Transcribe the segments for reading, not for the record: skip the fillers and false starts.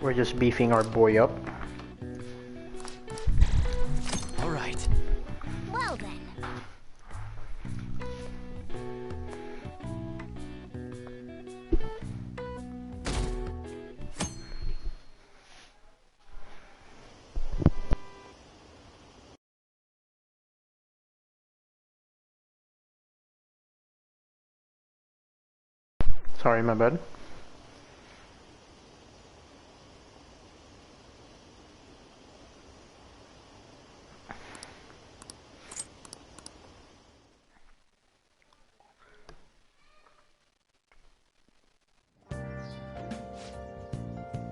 We're just beefing our boy up. All right. Well then. Sorry, my bad.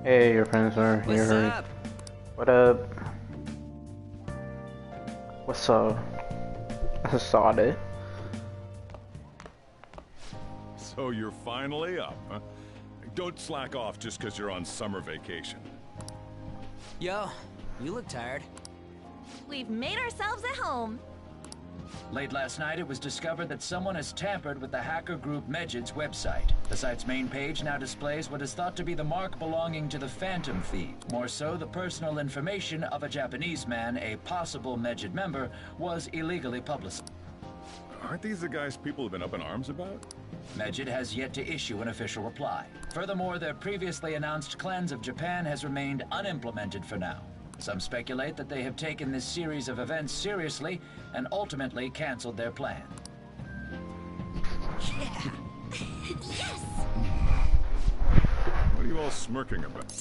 Hey, your friends are here. What's up? What up? What's up? Sorry. So you're finally up, huh? Don't slack off just because you're on summer vacation. Yo, you look tired. We've made ourselves at home. Late last night, it was discovered that someone has tampered with the hacker group Medjed's website. The site's main page now displays what is thought to be the mark belonging to the Phantom Thief. More so, the personal information of a Japanese man, a possible Medjed member, was illegally publicized. Aren't these the guys people have been up in arms about? Medjed has yet to issue an official reply. Furthermore, their previously announced cleanse of Japan has remained unimplemented for now. Some speculate that they have taken this series of events seriously and ultimately canceled their plan. Yeah. Yes! What are you all smirking about?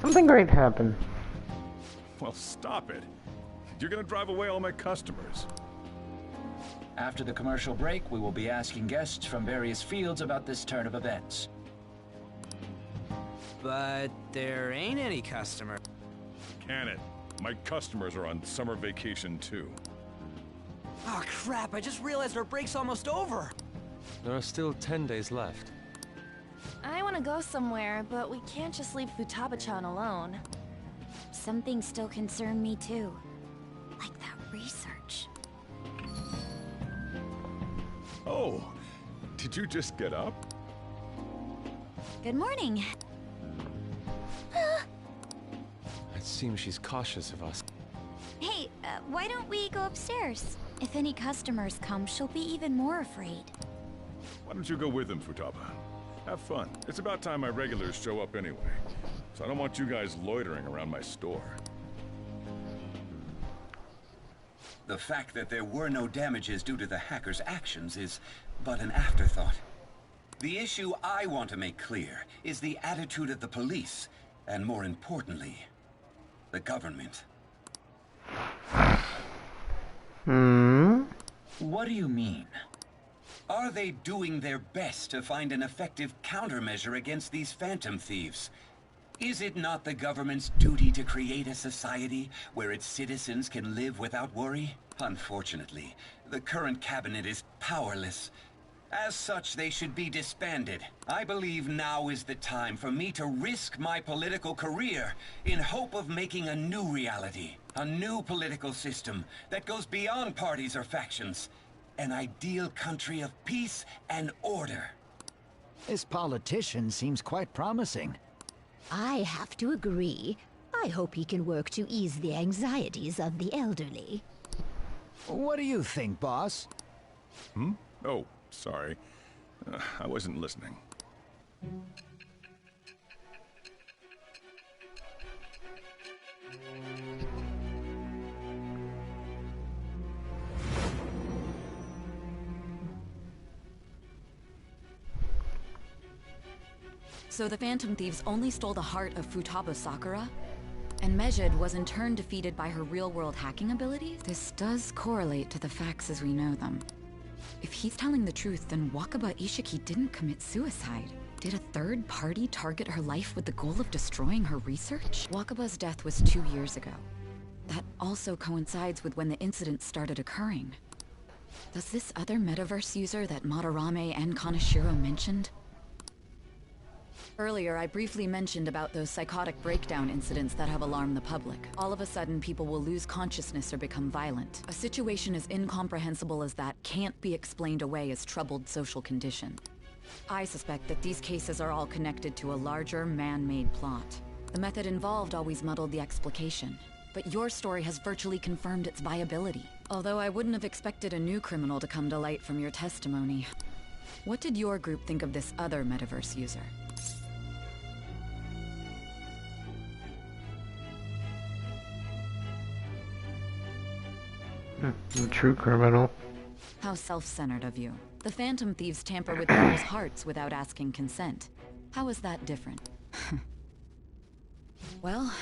Something great happened. Well, stop it. You're gonna drive away all my customers. After the commercial break, we will be asking guests from various fields about this turn of events. But there ain't any customer. Can it? My customers are on summer vacation too. Oh crap, I just realized our break's almost over. There are still 10 days left. I want to go somewhere, but we can't just leave Futaba-chan alone. Some things still concern me too. Like that research. Oh, did you just get up? Good morning. It seems she's cautious of us. Hey, why don't we go upstairs? If any customers come, she'll be even more afraid. Why don't you go with them, Futaba? Have fun. It's about time my regulars show up anyway. So I don't want you guys loitering around my store. The fact that there were no damages due to the hackers' actions is but an afterthought. The issue I want to make clear is the attitude of the police, and more importantly, the government. What do you mean? Are they doing their best to find an effective countermeasure against these phantom thieves? Is it not the government's duty to create a society where its citizens can live without worry? Unfortunately, the current cabinet is powerless. As such, they should be disbanded. I believe now is the time for me to risk my political career in hope of making a new reality. A new political system that goes beyond parties or factions. An ideal country of peace and order. This politician seems quite promising. I have to agree. I hope he can work to ease the anxieties of the elderly. What do you think, boss? Oh, sorry. I wasn't listening. So the Phantom Thieves only stole the heart of Futaba Sakura? And Medjed was in turn defeated by her real-world hacking abilities? This does correlate to the facts as we know them. If he's telling the truth, then Wakaba Ishiki didn't commit suicide. Did a third party target her life with the goal of destroying her research? Wakaba's death was 2 years ago. That also coincides with when the incident started occurring. Does this other metaverse user that Madarame and Kaneshiro mentioned? Earlier, I briefly mentioned about those psychotic breakdown incidents that have alarmed the public. All of a sudden, people will lose consciousness or become violent. A situation as incomprehensible as that can't be explained away as troubled social condition. I suspect that these cases are all connected to a larger man-made plot. The method involved always muddled the explication, but your story has virtually confirmed its viability. Although I wouldn't have expected a new criminal to come to light from your testimony. What did your group think of this other metaverse user? A true criminal. How self-centered of you. The Phantom Thieves tamper with people's hearts without asking consent. How is that different? Well,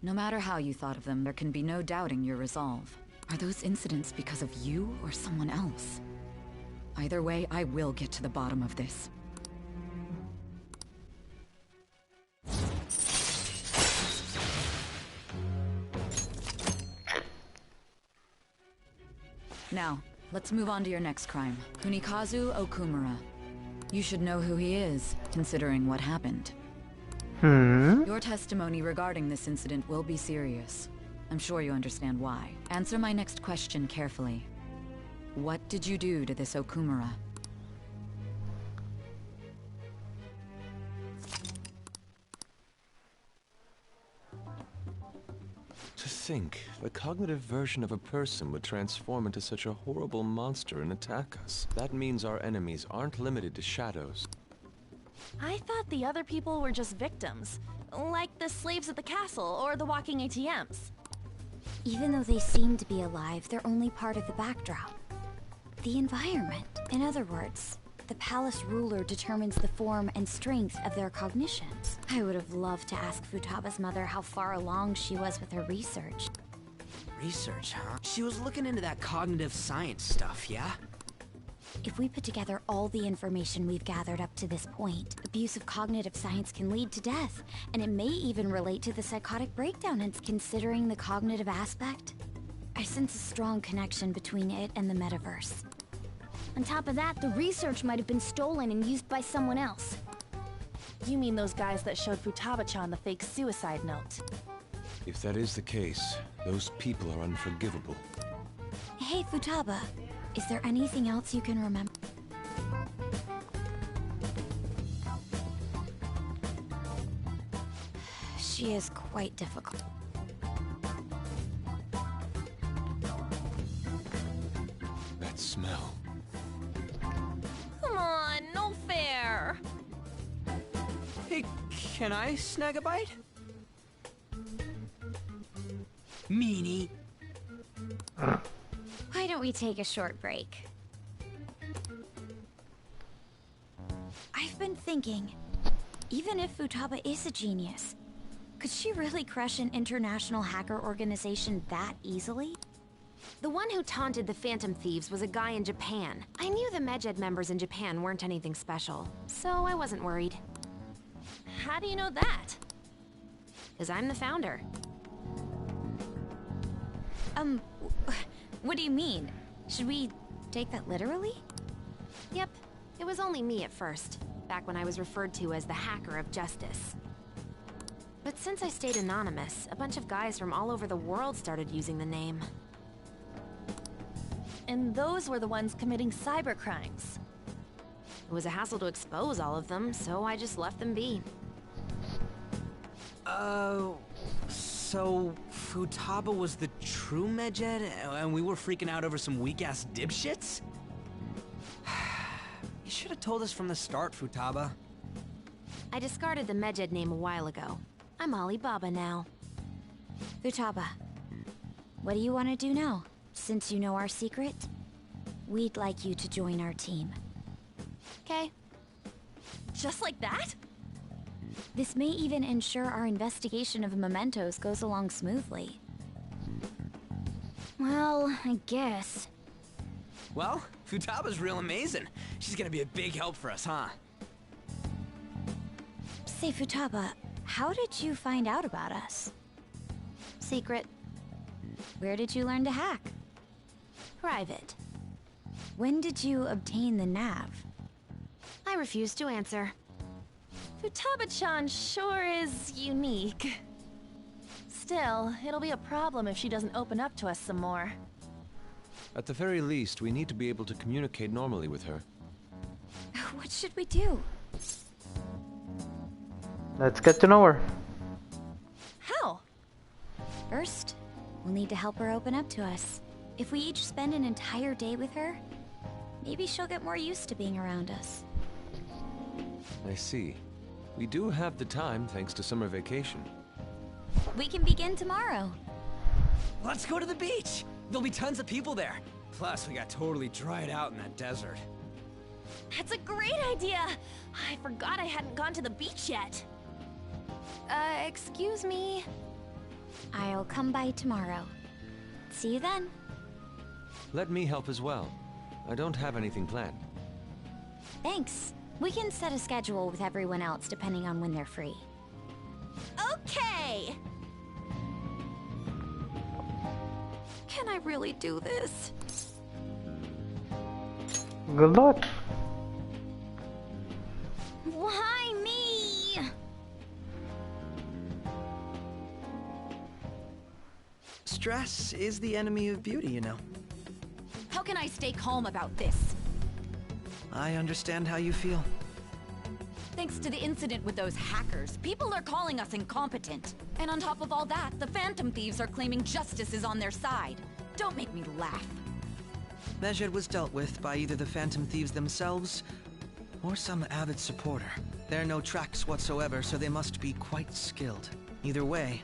no matter how you thought of them, there can be no doubting your resolve. Are those incidents because of you or someone else? Either way, I will get to the bottom of this. Now, let's move on to your next crime. Kunikazu Okumura. You should know who he is, considering what happened. Your testimony regarding this incident will be serious. I'm sure you understand why. Answer my next question carefully. What did you do to this Okumura? To think, the cognitive version of a person would transform into such a horrible monster and attack us. That means our enemies aren't limited to shadows. I thought the other people were just victims. Like the slaves at the castle or the walking ATMs. Even though they seem to be alive, they're only part of the backdrop. The environment. In other words, the palace ruler determines the form and strength of their cognitions. I would have loved to ask Futaba's mother how far along she was with her research. Research, huh? She was looking into that cognitive science stuff, yeah? If we put together all the information we've gathered up to this point, abuse of cognitive science can lead to death, and it may even relate to the psychotic breakdown. And considering the cognitive aspect, I sense a strong connection between it and the metaverse. On top of that, the research might have been stolen and used by someone else. You mean those guys that showed Futaba-chan the fake suicide note? If that is the case, those people are unforgivable. Hey, Futaba. Is there anything else you can remember? She is quite difficult. That smell. Come on, no fair! Hey, can I snag a bite? Meanie. Why don't we take a short break? I've been thinking, even if Futaba is a genius, could she really crush an international hacker organization that easily? The one who taunted the Phantom Thieves was a guy in Japan. I knew the Medjed members in Japan weren't anything special, so I wasn't worried. How do you know that? Because I'm the founder. What do you mean? Should we take that literally? Yep, it was only me at first, back when I was referred to as the Hacker of Justice. But since I stayed anonymous, a bunch of guys from all over the world started using the name. And those were the ones committing cybercrimes. It was a hassle to expose all of them, so I just left them be. So Futaba was the true Medjed, and we were freaking out over some weak-ass dipshits? You should have told us from the start, Futaba. I discarded the Medjed name a while ago. I'm Alibaba now. Futaba, what do you want to do now? Since you know our secret, we'd like you to join our team. Okay. Just like that? This may even ensure our investigation of mementos goes along smoothly. Well, I guess. Well, Futaba's real amazing. She's gonna be a big help for us, huh? Say, Futaba, how did you find out about us? Secret. Where did you learn to hack? Private. When did you obtain the nav? I refuse to answer. Futaba-chan sure is unique. Still, it'll be a problem if she doesn't open up to us some more. At the very least, we need to be able to communicate normally with her. What should we do? Let's get to know her. How? First, we'll need to help her open up to us. If we each spend an entire day with her, maybe she'll get more used to being around us. I see. We do have the time thanks to summer vacation. We can begin tomorrow. Let's go to the beach! There'll be tons of people there. Plus, we got totally dried out in that desert. That's a great idea! I forgot I hadn't gone to the beach yet. Excuse me? I'll come by tomorrow. See you then. Let me help as well. I don't have anything planned. Thanks. We can set a schedule with everyone else depending on when they're free. Okay! Can I really do this? Good luck. Why me? Stress is the enemy of beauty, you know. How can I stay calm about this? I understand how you feel. Thanks to the incident with those hackers, people are calling us incompetent. And on top of all that, the Phantom Thieves are claiming justice is on their side. Don't make me laugh. Medjed was dealt with by either the Phantom Thieves themselves or some avid supporter. There are no tracks whatsoever, so they must be quite skilled. Either way,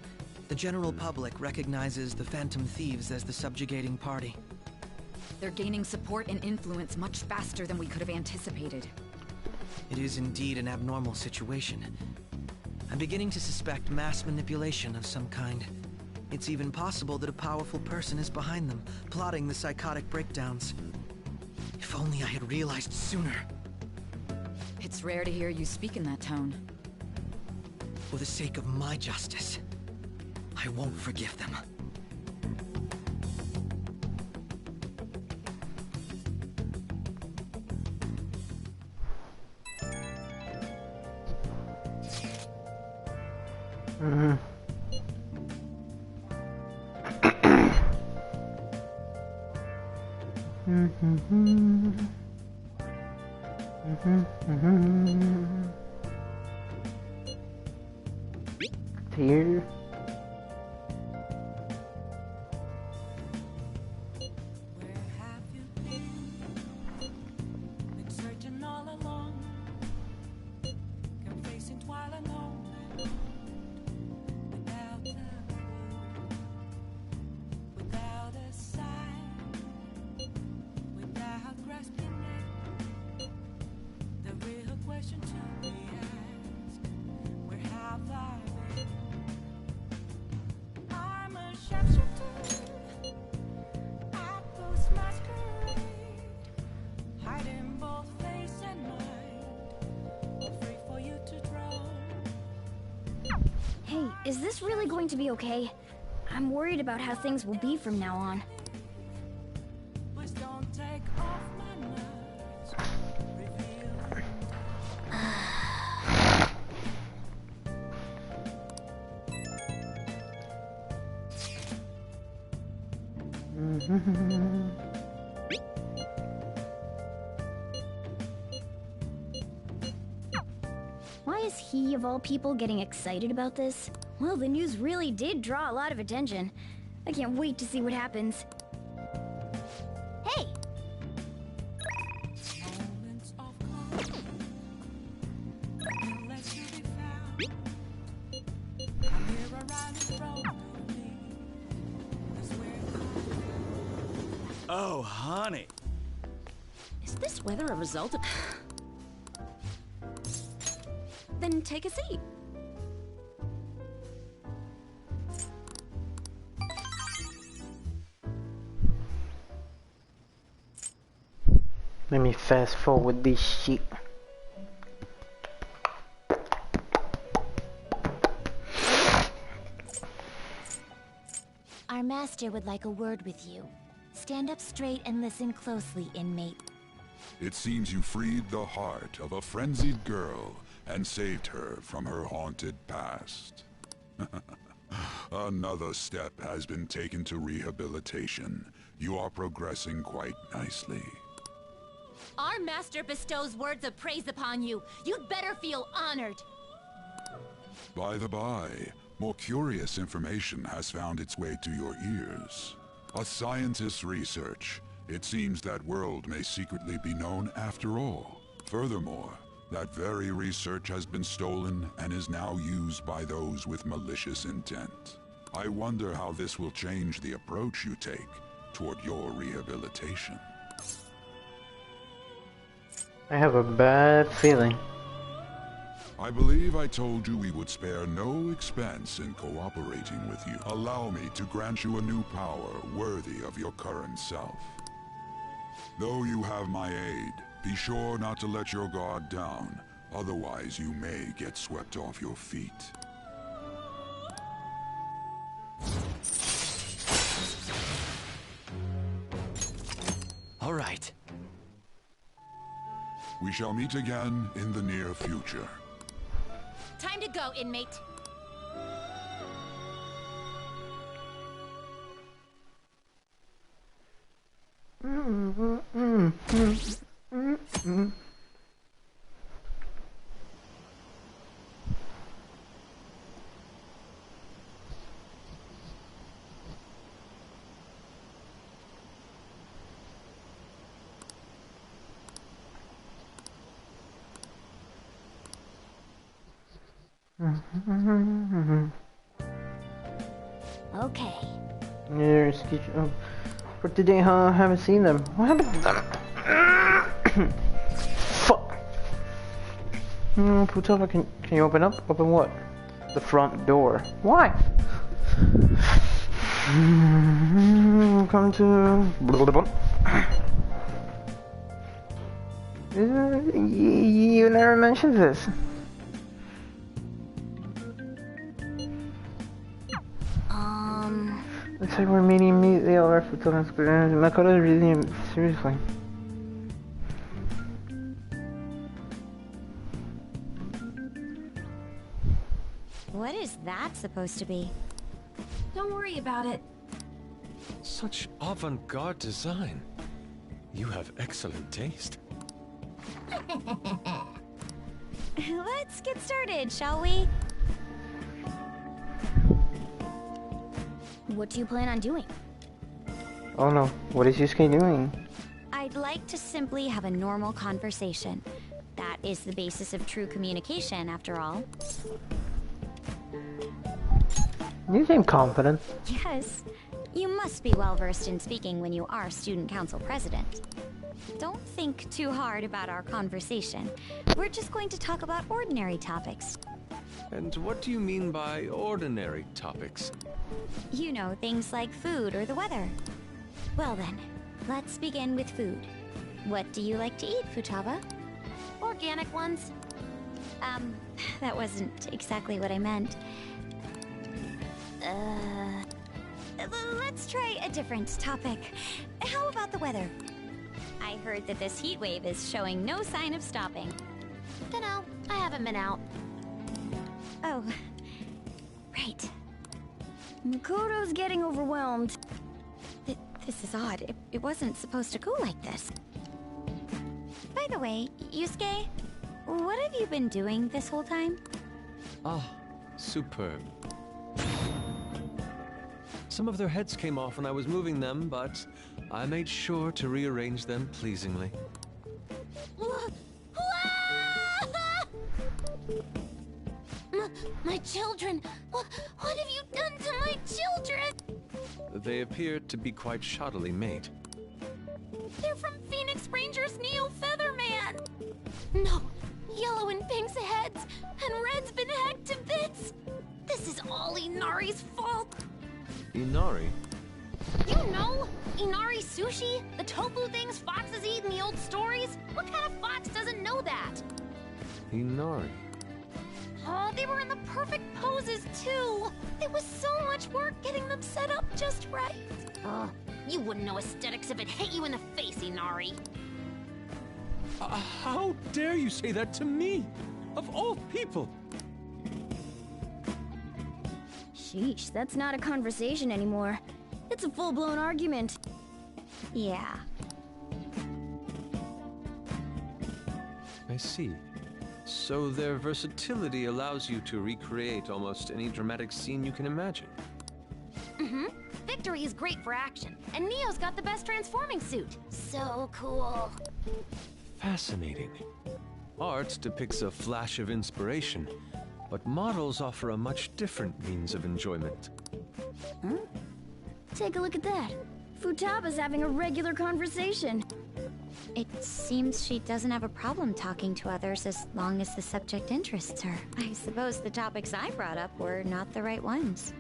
the general public recognizes the Phantom Thieves as the subjugating party. They're gaining support and influence much faster than we could have anticipated. It is indeed an abnormal situation. I'm beginning to suspect mass manipulation of some kind. It's even possible that a powerful person is behind them, plotting the psychotic breakdowns. If only I had realized sooner. It's rare to hear you speak in that tone. For the sake of my justice, I won't forgive them. Here. Hey, is this really going to be okay? I'm worried about how things will be from now on. Why is he, of all people, getting excited about this? Well, the news really did draw a lot of attention. I can't wait to see what happens. Hey! Oh, honey. Is this weather a result of... Then take a seat. Let me fast forward this shit. Our master would like a word with you. Stand up straight and listen closely, inmate. It seems you freed the heart of a frenzied girl and saved her from her haunted past. Another step has been taken to rehabilitation. You are progressing quite nicely. Our master bestows words of praise upon you. You'd better feel honored. By the by, more curious information has found its way to your ears. A scientist's research. It seems that world may secretly be known after all. Furthermore, that very research has been stolen and is now used by those with malicious intent. I wonder how this will change the approach you take toward your rehabilitation. I have a bad feeling. I believe I told you we would spare no expense in cooperating with you. Allow me to grant you a new power worthy of your current self. Though you have my aid, be sure not to let your guard down, otherwise you may get swept off your feet. All right. We shall meet again in the near future. Time to go, inmate. Okay. There's for today, huh? I haven't seen them. What happened to them? Fuck. Futaba, can you open up? Open what? The front door. Why? Come to. You never mentioned this. Looks like we're meeting immediately over Futaba Square. Makoto's really seriously. What is that supposed to be? Don't worry about it. Such avant-garde design. You have excellent taste. Let's get started, shall we? What do you plan on doing? Oh no, what is Yusuke doing? I'd like to simply have a normal conversation. That is the basis of true communication, after all. You seem confident. Yes. You must be well versed in speaking when you are student council president. Don't think too hard about our conversation. We're just going to talk about ordinary topics. And what do you mean by ordinary topics? You know, things like food or the weather. Well then, let's begin with food. What do you like to eat, Futaba? Organic ones. That wasn't exactly what I meant. Let's try a different topic. How about the weather? I heard that this heat wave is showing no sign of stopping. Dunno, I haven't been out. Oh, right. Makoto's getting overwhelmed. This is odd. It wasn't supposed to go like this. By the way, Yusuke, what have you been doing this whole time? Ah, superb. Some of their heads came off when I was moving them, but I made sure to rearrange them pleasingly. My children! What have you done to my children? They appeared to be quite shoddily made. They're from Phoenix Rangers Neo Featherman! No! Yellow and Pink's heads, and Red's been hacked to bits! This is all Inari's fault! Inari? You know! Inari sushi? The tofu things foxes eat in the old stories? What kind of fox doesn't know that? Inari. Oh, they were in the perfect poses, too! There was so much work getting them set up just right. You wouldn't know aesthetics if it hit you in the face, Inari. How dare you say that to me? Of all people! Sheesh, that's not a conversation anymore. It's a full-blown argument. Yeah. I see. So their versatility allows you to recreate almost any dramatic scene you can imagine. Mm-hmm. Victory is great for action, and Neo's got the best transforming suit. So cool. Fascinating. Art depicts a flash of inspiration, but models offer a much different means of enjoyment. Huh? Take a look at that. Futaba's having a regular conversation. It seems she doesn't have a problem talking to others as long as the subject interests her. I suppose the topics I brought up were not the right ones.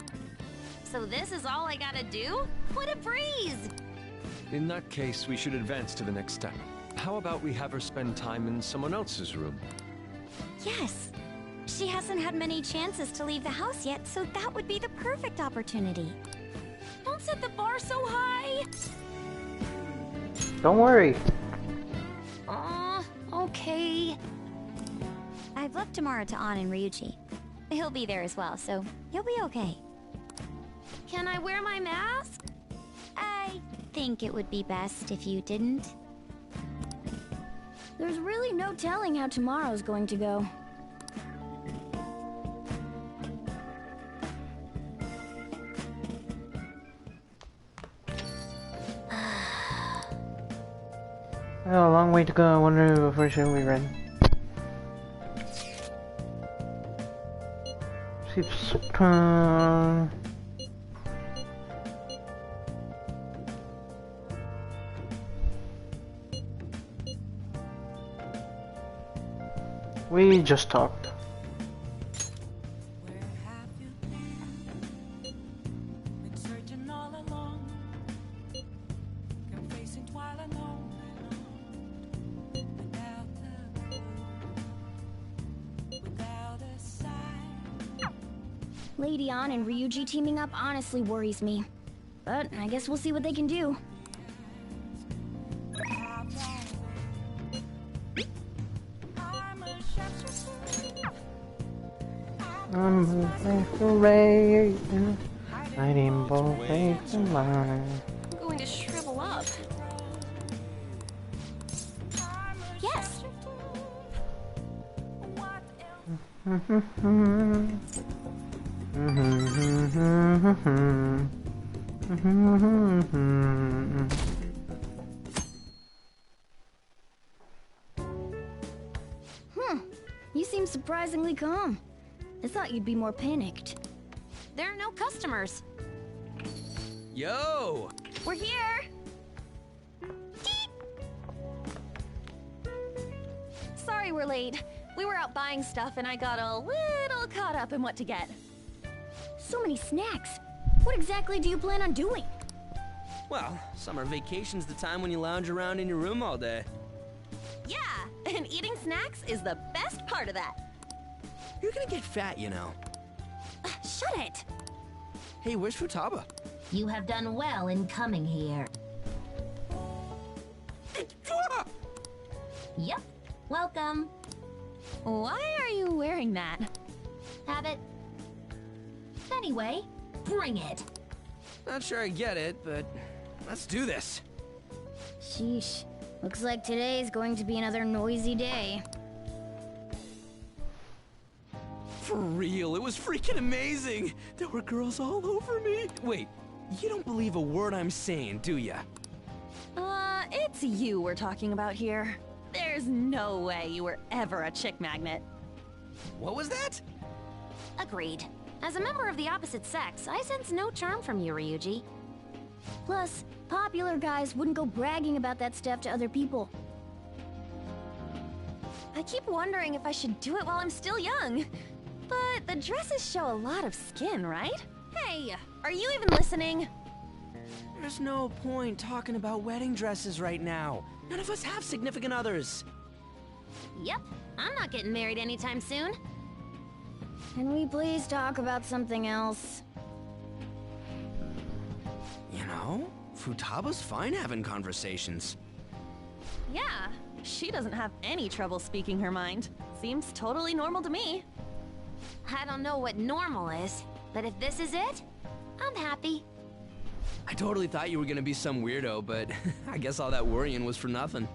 So this is all I gotta do? What a breeze! In that case, we should advance to the next step. How about we have her spend time in someone else's room? Yes. She hasn't had many chances to leave the house yet, so that would be the perfect opportunity. Don't set the bar so high! Don't worry. Okay. I've left Tamara to An and Ryuji. He'll be there as well, so you'll be okay. Can I wear my mask? I think it would be best if you didn't. There's really no telling how tomorrow's going to go. Well, a long way to go. I wonder what version we read. We just talked. Lady An and Ryuji teaming up honestly worries me. But I guess we'll see what they can do. I'm masquerading, hiding both faith and line. I'm going to shrivel up. Yes! You seem surprisingly calm. I thought you'd be more panicked. There are no customers. Yo! We're here! Sorry we're late. We were out buying stuff and I got a little caught up in what to get. So many snacks. What exactly do you plan on doing? Well, summer vacation's the time when you lounge around in your room all day. Yeah, and eating snacks is the best part of that. You're gonna get fat, you know. Shut it! Hey, where's Futaba? You have done well in coming here. Yep, welcome. Why are you wearing that? Habit. Anyway, bring it. Not sure I get it, but let's do this. Sheesh. Looks like today's going to be another noisy day. For real, it was freaking amazing! There were girls all over me! Wait, you don't believe a word I'm saying, do ya? It's you we're talking about here. There's no way you were ever a chick magnet. What was that? Agreed. As a member of the opposite sex, I sense no charm from you, Ryuji. Plus, popular guys wouldn't go bragging about that stuff to other people. I keep wondering if I should do it while I'm still young. But the dresses show a lot of skin, right? Hey, are you even listening? There's no point talking about wedding dresses right now. None of us have significant others. Yep, I'm not getting married anytime soon. Can we please talk about something else? You know, Futaba's fine having conversations. Yeah, she doesn't have any trouble speaking her mind. Seems totally normal to me. I don't know what normal is, but if this is it, I'm happy. I totally thought you were gonna be some weirdo, but I guess all that worrying was for nothing.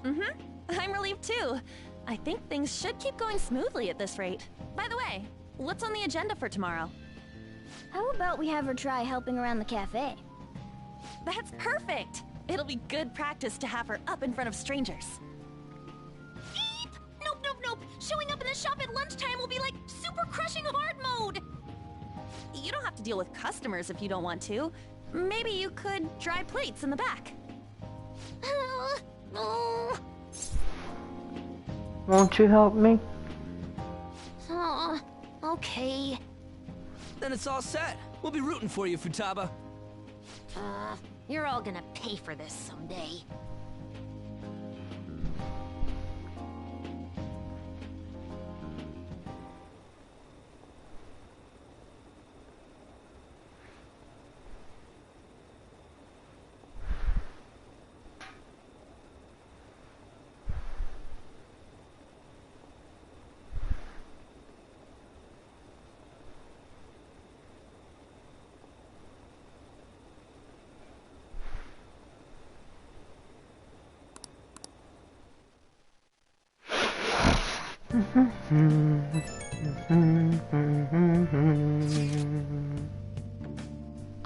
Mm-hmm. I'm relieved too. I think things should keep going smoothly at this rate. By the way, what's on the agenda for tomorrow? How about we have her try helping around the cafe? That's perfect! It'll be good practice to have her up in front of strangers. Eep! Nope, nope, nope! Showing up in the shop at lunchtime will be like super crushing hard mode! You don't have to deal with customers if you don't want to. Maybe you could dry plates in the back. Won't you help me? Okay. Then it's all set. We'll be rooting for you, Futaba. You're all gonna pay for this someday.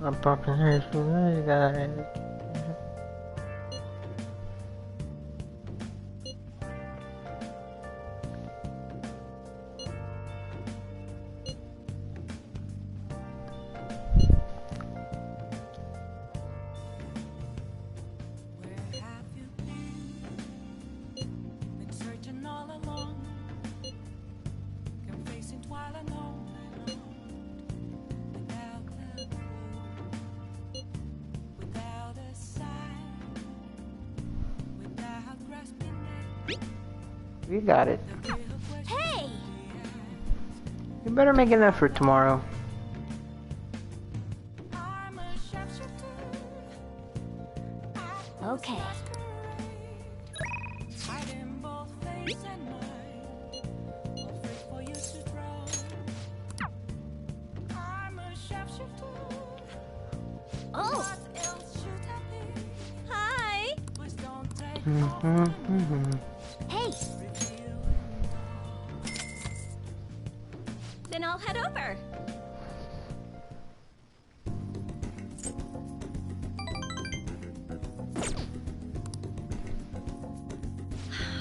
I'm popping here, so guys. You got it. Hey! You better make an effort tomorrow. Okay. Oh! Hi! Hey! Then I'll head over.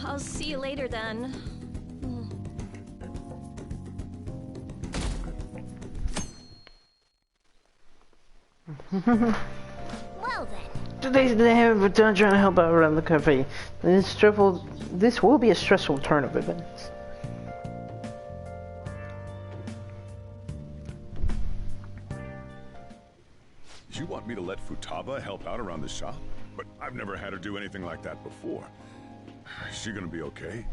I'll see you later then. Well then. Today's the day of trying to help out around the cafe. This will be a stressful turn of events. You want me to let Futaba help out around the shop? But I've never had her do anything like that before. Is she gonna be okay?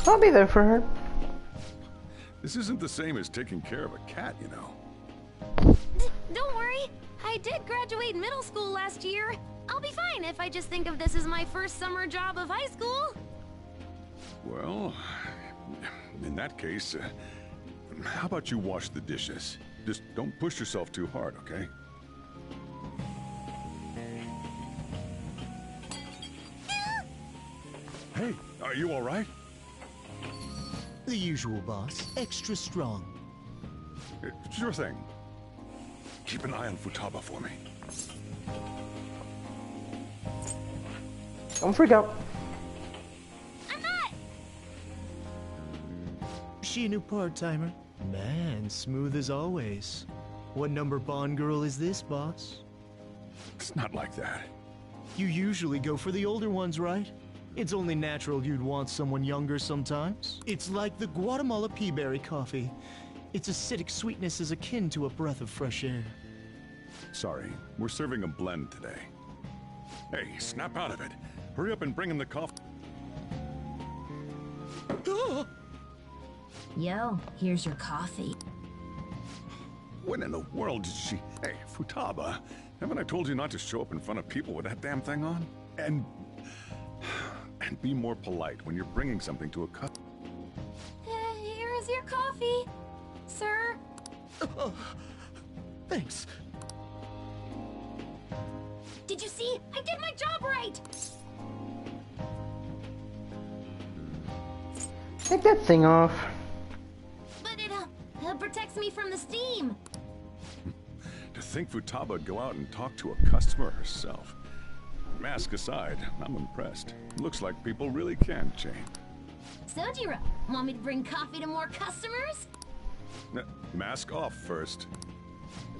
I'll be there for her. This isn't the same as taking care of a cat, you know. Don't worry. I did graduate middle school last year. I'll be fine if I just think of this as my first summer job of high school. Well, in that case, how about you wash the dishes? Just don't push yourself too hard, okay? Hey, are you all right? The usual, boss. Extra strong. Sure thing. Keep an eye on Futaba for me. Don't freak out. I'm not! She a new part-timer? Man, smooth as always. What number Bond girl is this, boss? It's not like that. You usually go for the older ones, right? It's only natural you'd want someone younger sometimes. It's like the Guatemala peaberry coffee. Its acidic sweetness is akin to a breath of fresh air. Sorry, we're serving a blend today. Hey, snap out of it. Hurry up and bring him the coffee. Yo, here's your coffee. When in the world did she... Hey, Futaba, haven't I told you not to show up in front of people with that damn thing on? And be more polite when you're bringing something to a customer. Here is your coffee, sir. Thanks. Did you see? I did my job right! Take that thing off. But it protects me from the steam. To think Futaba would go out and talk to a customer herself. Mask aside, I'm impressed. Looks like people really can change. Sojiro, want me to bring coffee to more customers? Mask off first.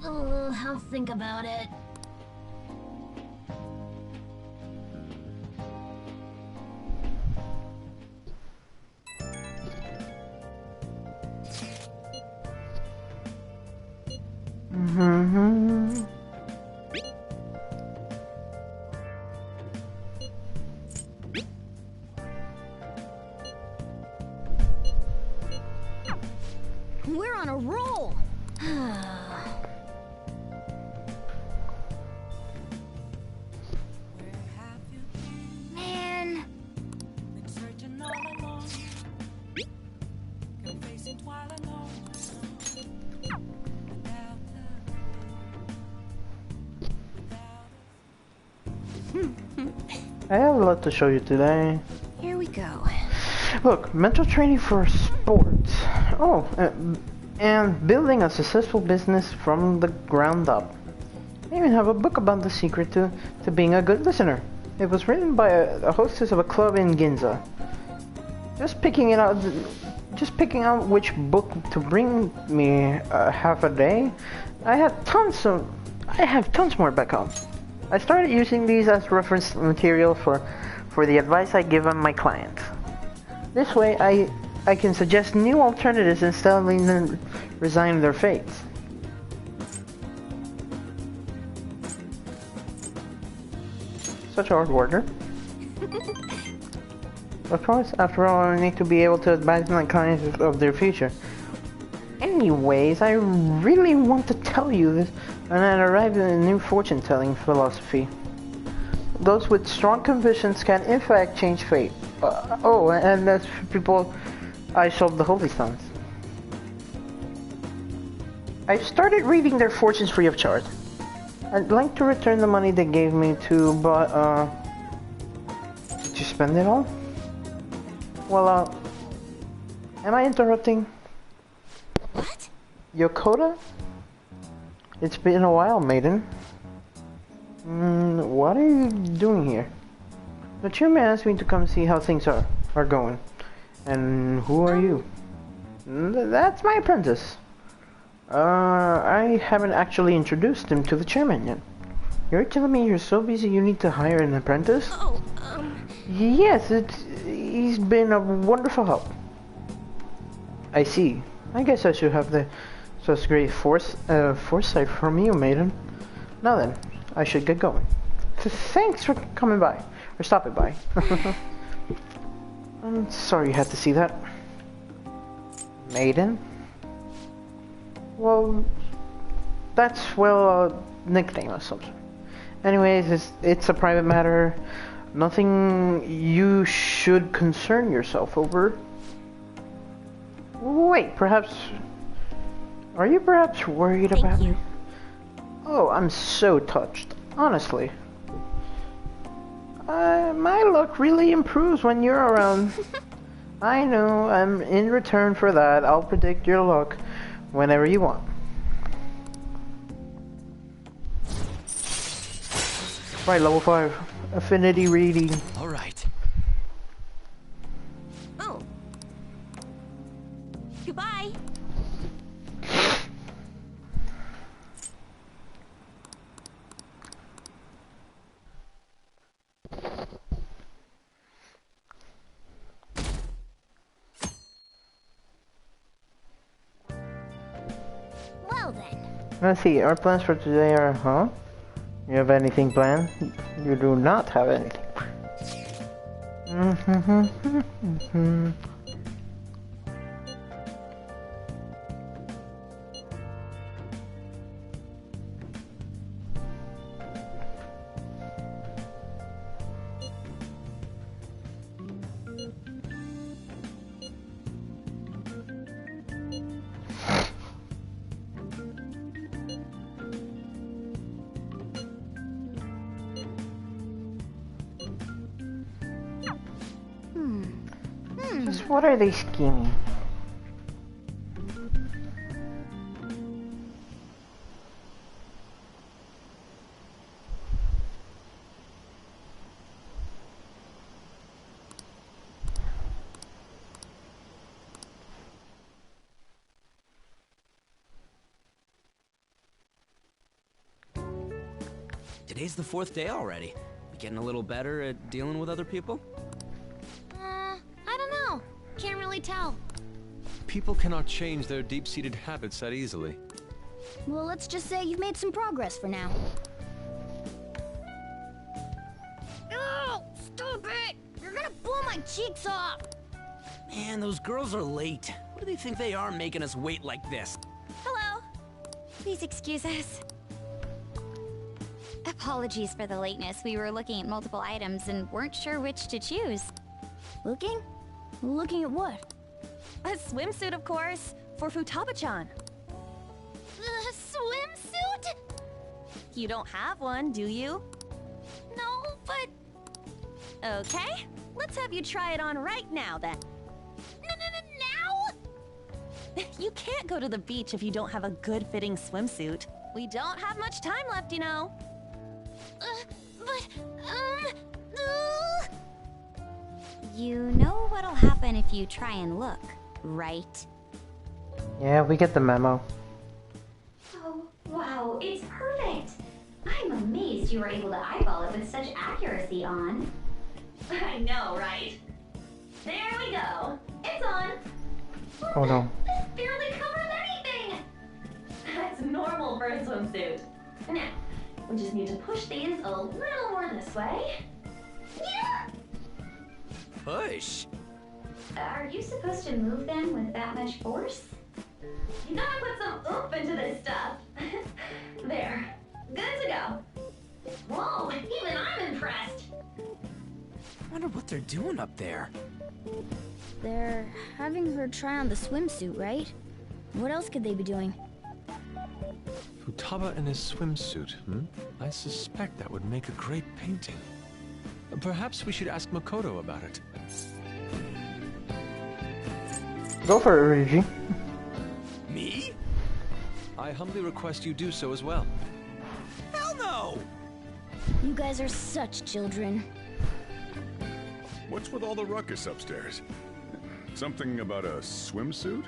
Oh, I'll think about it. Mm-hmm. We're on a roll. Man. I have a lot to show you today. Here we go. Look, mental training for sports. Oh, and building a successful business from the ground up. I even have a book about the secret to being a good listener. It was written by a hostess of a club in Ginza. Just picking out which book to bring me half a day. I have tons more back home. I started using these as reference material for the advice I give on my clients. This way, I can suggest new alternatives instead of letting them resign their fates. Such a hard worker. Of course, after all, I need to be able to advise my clients of their future. Anyways, I really want to tell you this, and I arrived at a new fortune-telling philosophy. Those with strong convictions can in fact change fate. And that's for people I sold the Holy Stones. I started reading their fortunes free of charge. I'd like to return the money they gave me to, but did you spend it all? Well, am I interrupting? What? Yokota? It's been a while, maiden. What are you doing here? The chairman asked me to come see how things are going. And who are you? That's my apprentice. I haven't actually introduced him to the chairman yet. You're telling me you're so busy you need to hire an apprentice? Oh, Yes, he's been a wonderful help. I see. I guess I should have such great foresight from you, maiden. Now then, I should get going. Thanks for coming by, or stopping by. I'm sorry you had to see that. Maiden? Well, that's, a nickname or something. Anyways, it's a private matter. Nothing you should concern yourself over. Wait, are you perhaps worried about me? Oh, I'm so touched. Honestly. My luck really improves when you're around. I know, and in return for that, I'll predict your luck whenever you want. Right, level 5. Affinity reading. Alright. Oh. Goodbye. well then. Let's see, our plans for today are, You have anything planned? You do not have anything. Just what are they scheming? Today's the 4th day already. You getting a little better at dealing with other people? I don't know. Can't really tell. People cannot change their deep-seated habits that easily. Well, let's just say you've made some progress for now. Oh, stop it! You're gonna blow my cheeks off! Man, those girls are late. What do they think they are making us wait like this? Hello. Please excuse us. Apologies for the lateness. We were looking at multiple items and weren't sure which to choose. Looking? Looking at what? A swimsuit, of course, for Futaba-chan. The swimsuit? You don't have one, do you? No, but... Okay, let's have you try it on right now, then. Now? You can't go to the beach if you don't have a good-fitting swimsuit. We don't have much time left, you know. You know what'll happen if you try and look, right? Yeah, we get the memo. Oh, wow, it's perfect! I'm amazed you were able to eyeball it with such accuracy on. I know, right? There we go. It's on. Oh no. This barely covers anything! That's normal for a swimsuit. Now, we just need to push these a little more this way. Yeah! Push? Are you supposed to move them with that much force? You gotta put some oomph into this stuff. There. Good to go. Whoa, even I'm impressed. I wonder what they're doing up there. They're having her try on the swimsuit, right? What else could they be doing? Futaba in his swimsuit, I suspect that would make a great painting. Perhaps we should ask Makoto about it. Go for it, Ryuji. Me? I humbly request you do so as well. Hell no! You guys are such children. What's with all the ruckus upstairs? Something about a swimsuit?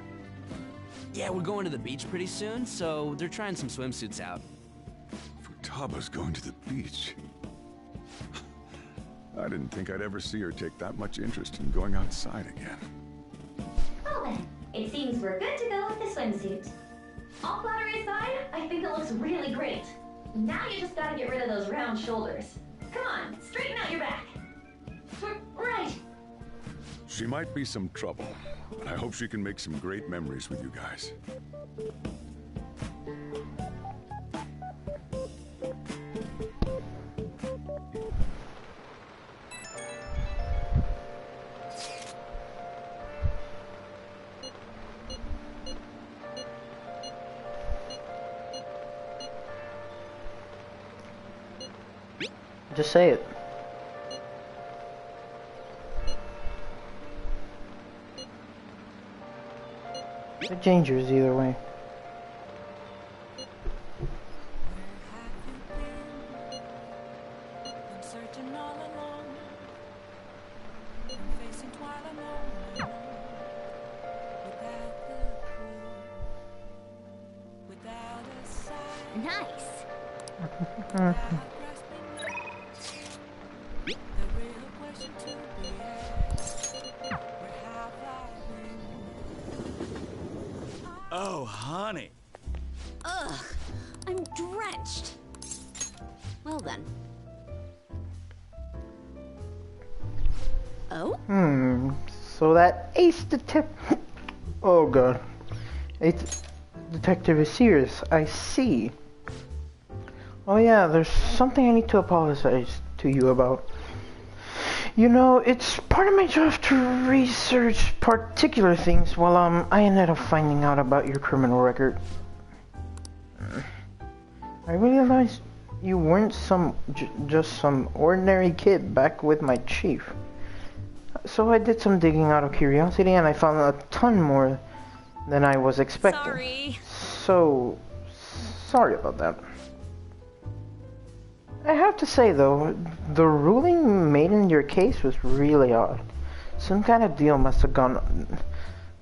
Yeah, we're going to the beach pretty soon, so they're trying some swimsuits out. Futaba's going to the beach. I didn't think I'd ever see her take that much interest in going outside again. Well then, it seems we're good to go with the swimsuit. All flattery aside, I think it looks really great. Now you just gotta get rid of those round shoulders. Come on, straighten out your back. Right. She might be some trouble, but I hope she can make some great memories with you guys. Just say it. The dangers either way. Nice. Oh, honey. Ugh, I'm drenched. Well then. Oh? So that Ace Detective... Oh god. Ace Detective is serious. I see. Oh yeah, there's something I need to apologize to you about. You know, it's part of my job to research particular things. Well, I ended up finding out about your criminal record. I realized you weren't just some ordinary kid back with my chief. So I did some digging out of curiosity and I found a ton more than I was expecting. Sorry. So, sorry about that. I have to say though, the ruling made in your case was really odd. Some kind of deal must have gone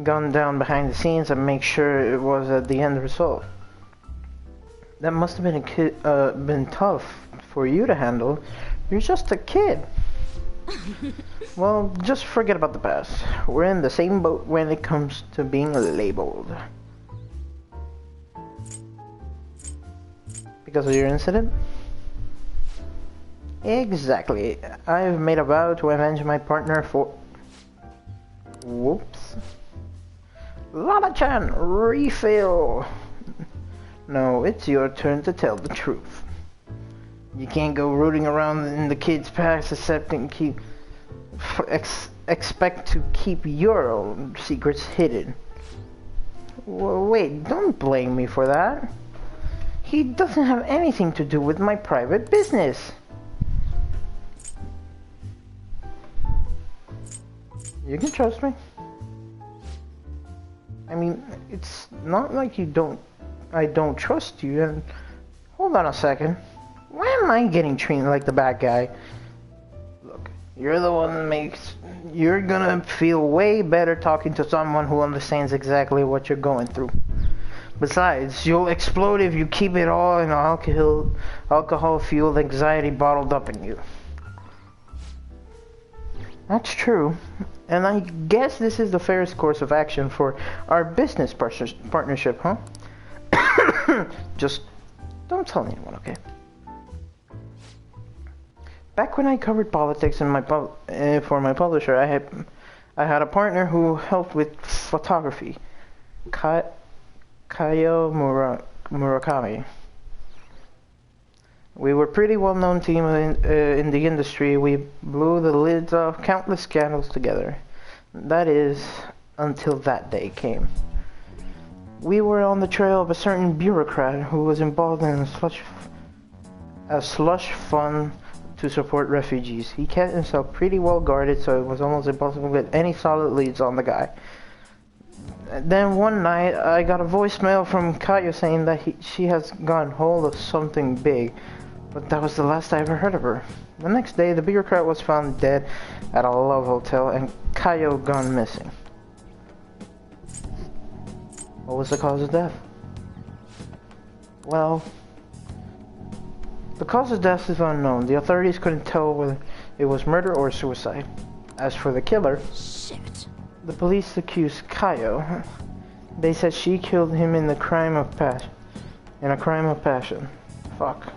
down behind the scenes and make sure it was at the end result. That must have been tough for you to handle. You're just a kid. Well, just forget about the past. We're in the same boat when it comes to being labeled. Because of your incident? Exactly. I've made a vow to avenge my partner for... Whoops. Lava-chan, refill! No, it's your turn to tell the truth. You can't go rooting around in the kid's past expect to keep your own secrets hidden. Well, wait, don't blame me for that. He doesn't have anything to do with my private business. You can trust me. I mean, it's not like I don't trust you, and hold on a second. Why am I getting treated like the bad guy? Look, you're the one that you're gonna feel way better talking to someone who understands exactly what you're going through. Besides, you'll explode if you keep it all in alcohol-fueled anxiety bottled up in you. That's true, and I guess this is the fairest course of action for our business partnership, huh? Just don't tell anyone, okay? Back when I covered politics in for my publisher, I had a partner who helped with photography, Kayo Murakami. We were a pretty well-known team in the industry. We blew the lids off countless scandals together. That is, until that day came. We were on the trail of a certain bureaucrat who was involved in a slush fund to support refugees. He kept himself pretty well guarded, so it was almost impossible to get any solid leads on the guy. Then one night, I got a voicemail from Kayo saying that she has gotten hold of something big, but that was the last I ever heard of her. The next day, the bureaucrat was found dead at a love hotel, and Kayo gone missing. What was the cause of death? Well, the cause of death is unknown. The authorities couldn't tell whether it was murder or suicide. As for the killer, shit. The police accused Kayo. They said she killed him in a crime of passion. Fuck.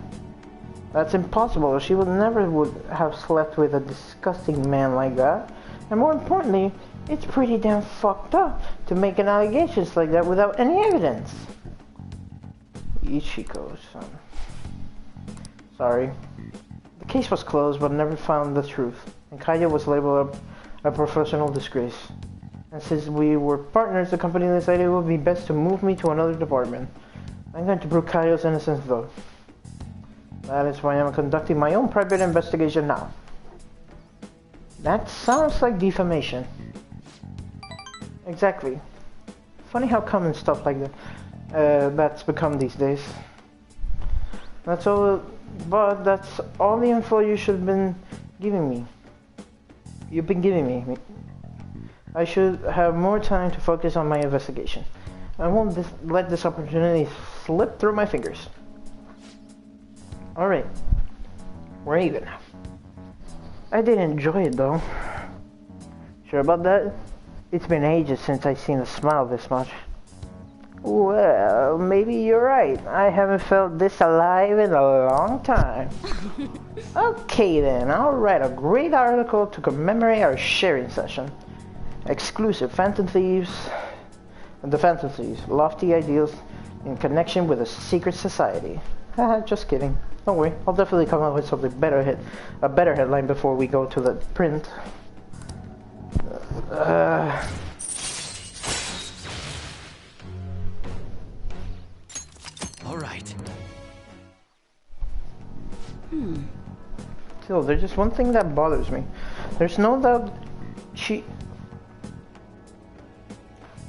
That's impossible. She would never have slept with a disgusting man like that. And more importantly, it's pretty damn fucked up to make an allegations like that without any evidence. Ichiko's son. Sorry. The case was closed, but never found the truth. And Kayo was labeled a professional disgrace. And since we were partners, the company decided it would be best to move me to another department. I'm going to prove Kayo's innocence, though. That is why I'm conducting my own private investigation now. That sounds like defamation. Exactly. Funny how common stuff like that that's become these days. That's all the info you should have been giving me. You've been giving me. I should have more time to focus on my investigation. I won't let this opportunity slip through my fingers. Alright. We're even now. I did enjoy it though. Sure about that? It's been ages since I've seen a smile this much. Well, maybe you're right. I haven't felt this alive in a long time. Okay then, I'll write a great article to commemorate our sharing session. Exclusive Phantom Thieves. The Phantom Thieves. Lofty ideals in connection with a secret society. Haha, just kidding. Don't worry, I'll definitely come up with something better, a better headline before we go to the print. All right. Still, there's just one thing that bothers me. There's no doubt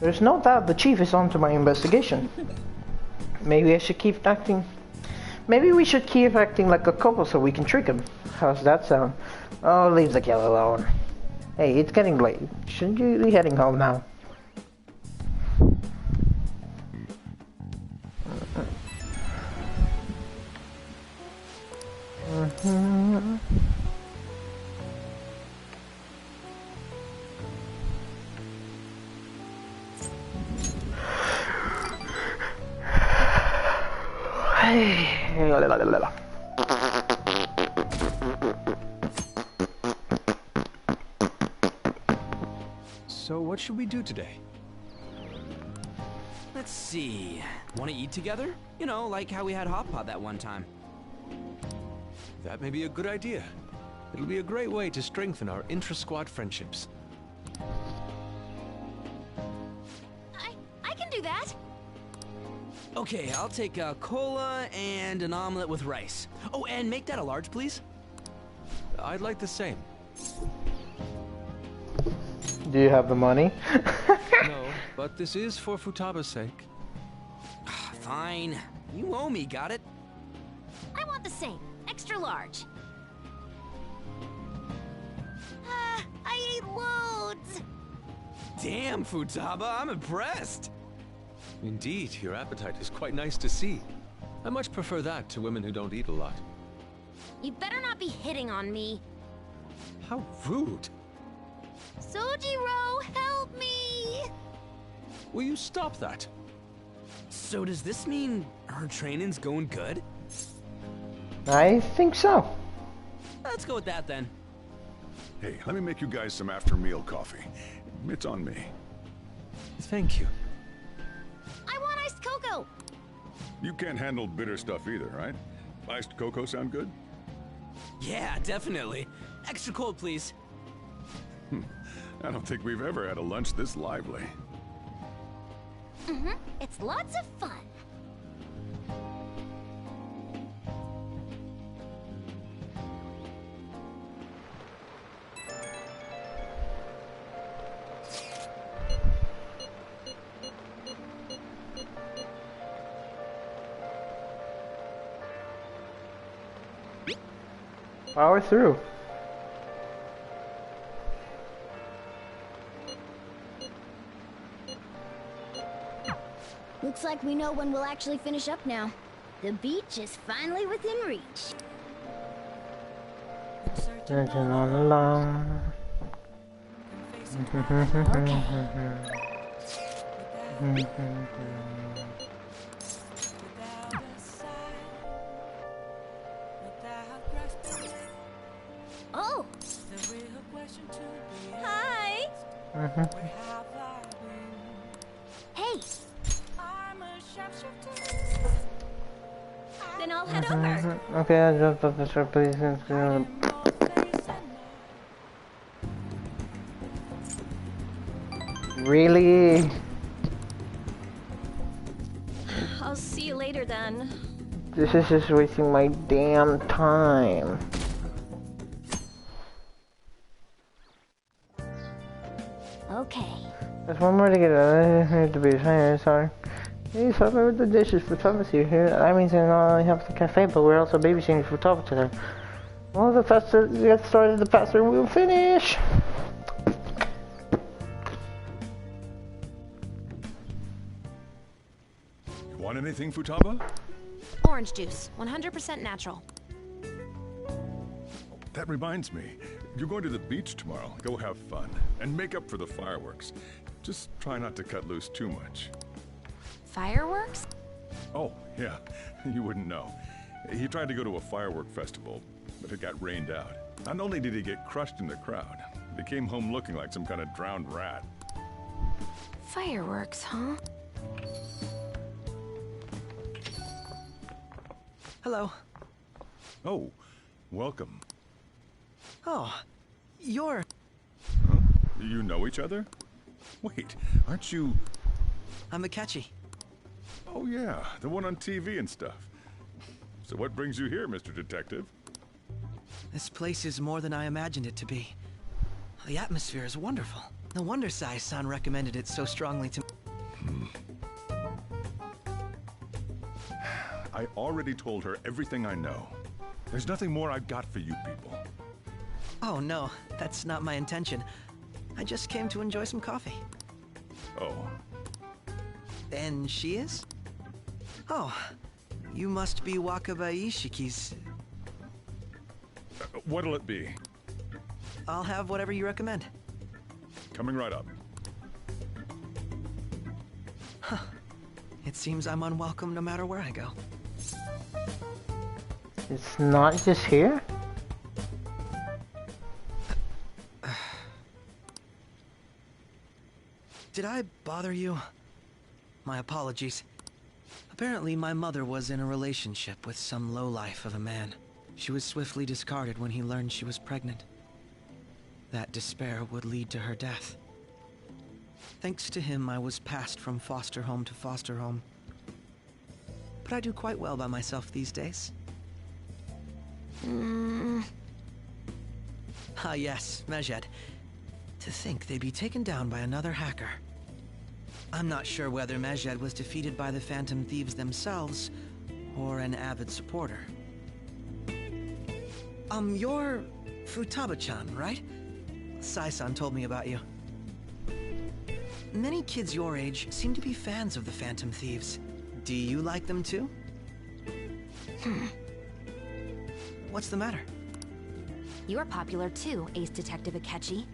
There's no doubt the chief is onto my investigation. Maybe I should keep acting... Maybe we should keep acting like a couple so we can trick him. How's that sound? Oh, leave the kid alone. Hey, it's getting late. Shouldn't you be heading home now? So what should we do today? Let's see. Want to eat together? You know, like how we had hot pot that one time. That may be a good idea. It'll be a great way to strengthen our intra-squad friendships. I can do that. Okay, I'll take a cola and an omelet with rice. Oh, and make that a large, please. I'd like the same. Do you have the money? No, but this is for Futaba's sake. Fine. You owe me, got it? I want the same. Extra large. I ate loads! Damn, Futaba, I'm impressed! Indeed, your appetite is quite nice to see. I much prefer that to women who don't eat a lot. You better not be hitting on me. How rude! Sojiro, help me! Will you stop that? So does this mean her training's going good? I think so. Let's go with that then. Hey, let me make you guys some after-meal coffee. It's on me. Thank you. I want iced cocoa! You can't handle bitter stuff either, right? Iced cocoa sound good? Yeah, definitely. Extra cold, please. I don't think we've ever had a lunch this lively. It's lots of fun. Power through. Looks like we know when we'll actually finish up now. The beach is finally within reach. Searching all along. Oh! Hi! Hey! Then I'll head over. Okay, I dropped off the short, please. Really? I'll see you later then. This is just wasting my damn time. Okay. There's one more to get out to be sorry. Please help me with the dishes for Thomas here. That means we not only have the cafe, but we're also babysitting for Thomas today. Well, the faster we get started, the faster we'll finish. You want anything, Futaba? Orange juice, 100% natural. That reminds me, you're going to the beach tomorrow. Go have fun and make up for the fireworks. Just try not to cut loose too much. Fireworks? Oh, yeah, you wouldn't know. He tried to go to a firework festival, but it got rained out. Not only did he get crushed in the crowd, but he came home looking like some kind of drowned rat. Fireworks, huh? Hello. Oh, welcome. Oh, you're... Huh? You know each other? Wait, aren't you... I'm Akechi. Oh yeah, the one on TV and stuff. So what brings you here, Mr. Detective? This place is more than I imagined it to be. The atmosphere is wonderful. No wonder Sai-san recommended it so strongly to me. I already told her everything I know. There's nothing more I've got for you people. Oh no, that's not my intention. I just came to enjoy some coffee. Oh. And she is? Oh, you must be Wakaba Ishiki's... What'll it be? I'll have whatever you recommend. Coming right up. Huh. It seems I'm unwelcome no matter where I go. It's not just here? Did I bother you? My apologies. Apparently, my mother was in a relationship with some lowlife of a man. She was swiftly discarded when he learned she was pregnant. That despair would lead to her death. Thanks to him, I was passed from foster home to foster home. But I do quite well by myself these days. Ah yes, Mejed. To think they'd be taken down by another hacker. I'm not sure whether Mejed was defeated by the Phantom Thieves themselves, or an avid supporter. You're Futaba-chan, right? Sai-san told me about you. Many kids your age seem to be fans of the Phantom Thieves. Do you like them too? What's the matter? You're popular too, Ace Detective Akechi.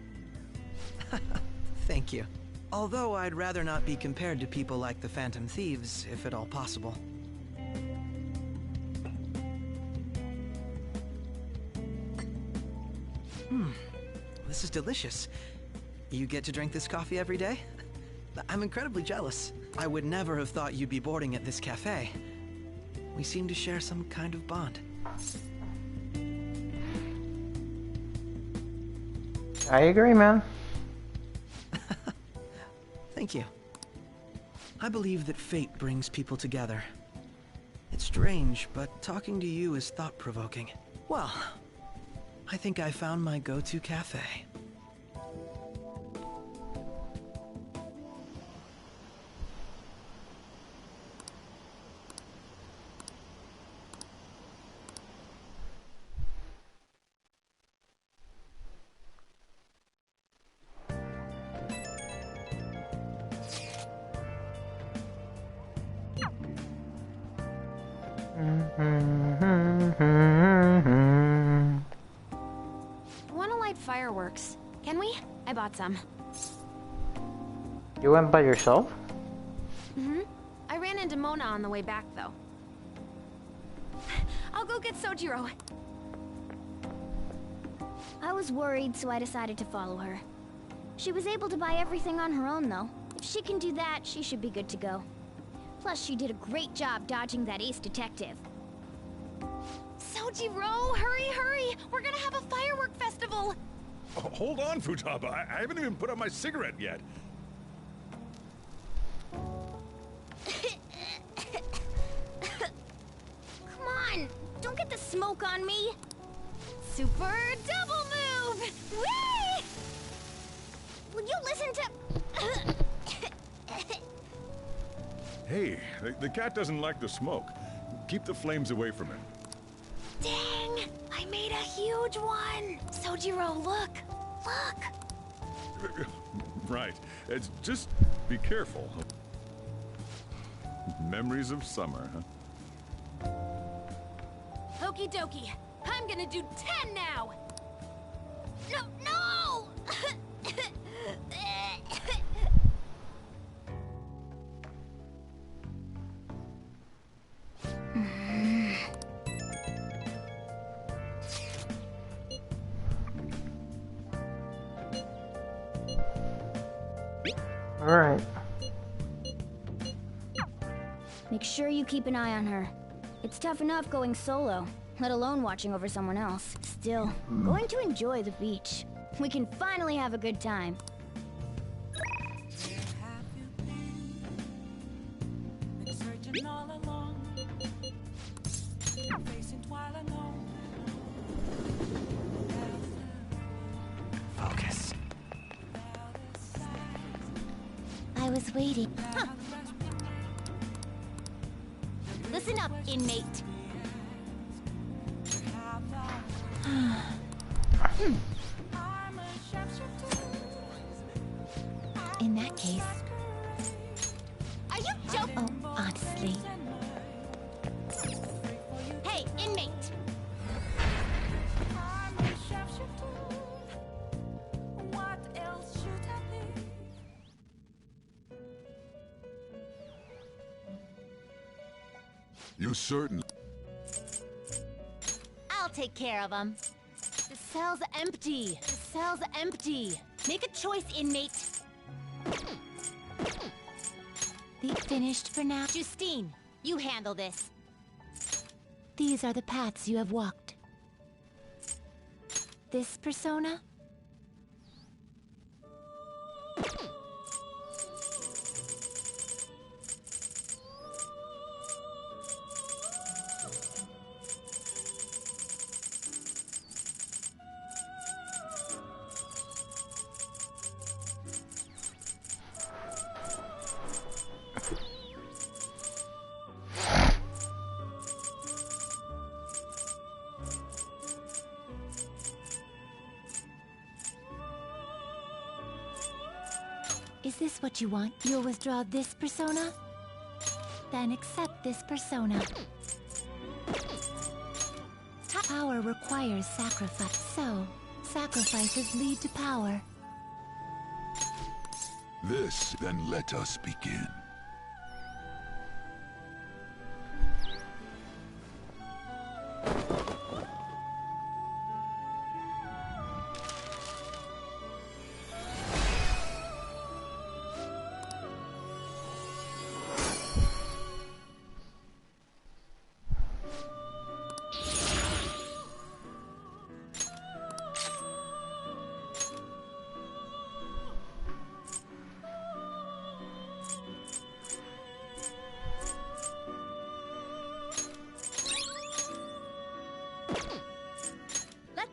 Thank you. Although I'd rather not be compared to people like the Phantom Thieves, if at all possible. This is delicious. You get to drink this coffee every day? I'm incredibly jealous. I would never have thought you'd be boarding at this cafe. We seem to share some kind of bond. I agree, man. Thank you. I believe that fate brings people together. It's strange, but talking to you is thought-provoking. Well, I think I found my go-to cafe. Wanna light fireworks? Can we? I bought some. You went by yourself? I ran into Mona on the way back, though. I'll go get Sojiro. I was worried, so I decided to follow her. She was able to buy everything on her own, though. If she can do that, she should be good to go. Plus, she did a great job dodging that Ace Detective. Sojiro, hurry, hurry! We're gonna have a firework festival! Oh, hold on, Futaba. I haven't even put out my cigarette yet. Come on! Don't get the smoke on me! Super double move! Whee! Will you listen to... Hey, the cat doesn't like the smoke. Keep the flames away from him. Dang! I made a huge one! Sojiro, look! Look! Right. It's just be careful. Memories of summer, huh? Okie dokie. I'm gonna do 10 now! No! No! Alright. Make sure you keep an eye on her. It's tough enough going solo, let alone watching over someone else. Still, I'm going to enjoy the beach. We can finally have a good time. Focus. was waiting. Huh. Listen up, inmate. In that case... Are you joking? Oh, honestly. Hey, inmate! You certainly... I'll take care of him. The cell's empty. The cell's empty. Make a choice, inmate. The finished for now. Justine, you handle this. These are the paths you have walked. This persona? Is this what you want? You'll withdraw this persona? Then accept this persona. Power requires sacrifice, so sacrifices lead to power. This, then let us begin.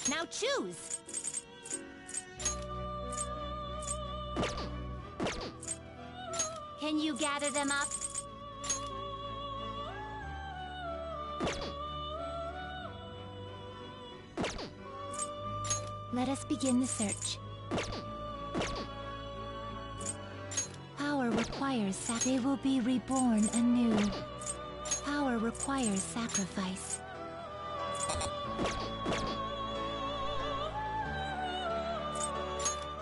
Now choose! Can you gather them up? Let us begin the search. Power requires they will be reborn anew. Power requires sacrifice.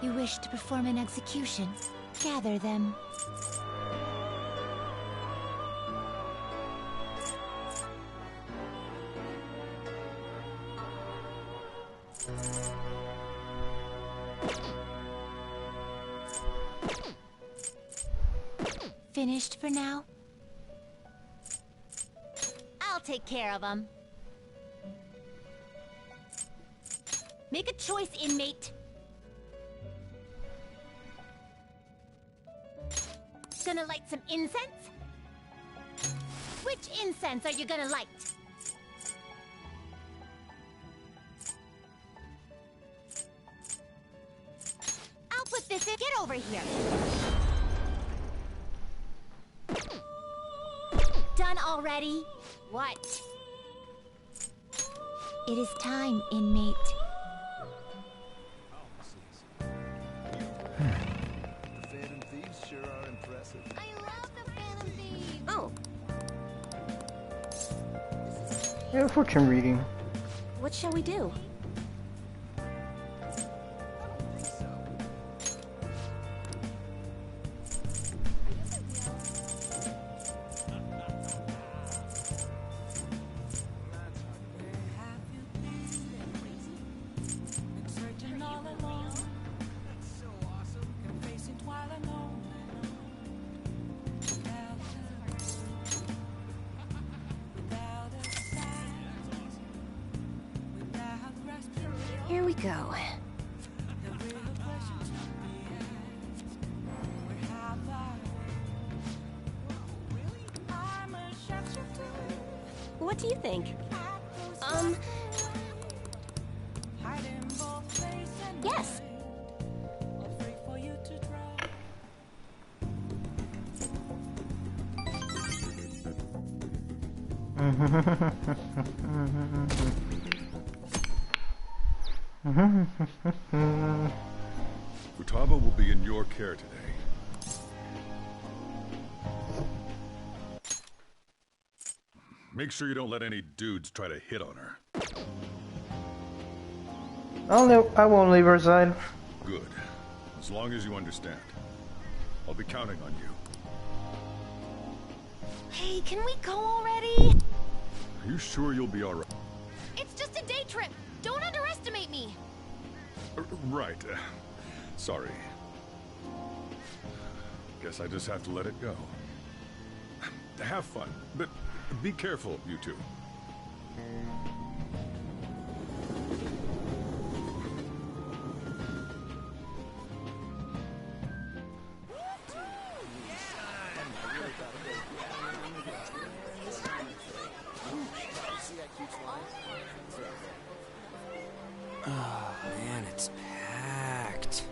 You wish to perform an execution. Gather them. Finished for now? I'll take care of them. Make a choice, inmate. Gonna light some incense? Which incense are you gonna light? I'll put this in. Get over here. Done already? What? It is time, inmate. Oh. Yeah, fortune reading. What shall we do? Here we go. What do you think? Yes. Futaba will be in your care today. Make sure you don't let any dudes try to hit on her. I won't leave her side. Good. As long as you understand. I'll be counting on you. Hey, can we go already? Are you sure you'll be alright? It's just a day trip. Don't underestimate me. Right. Sorry. Guess I just have to let it go. Have fun, but be careful, you two. Oh, man, it's packed.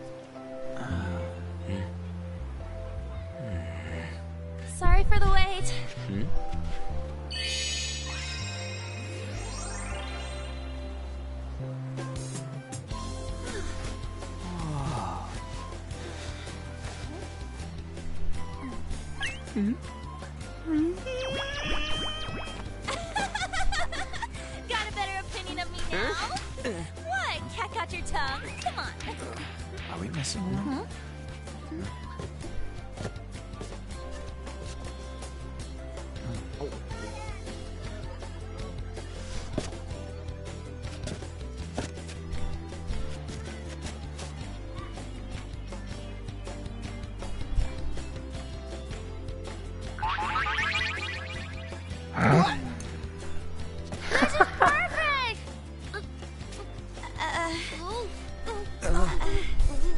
Sorry for the wait. Got a better opinion of me now? What? Cat got your tongue? Come on. Are we messing around?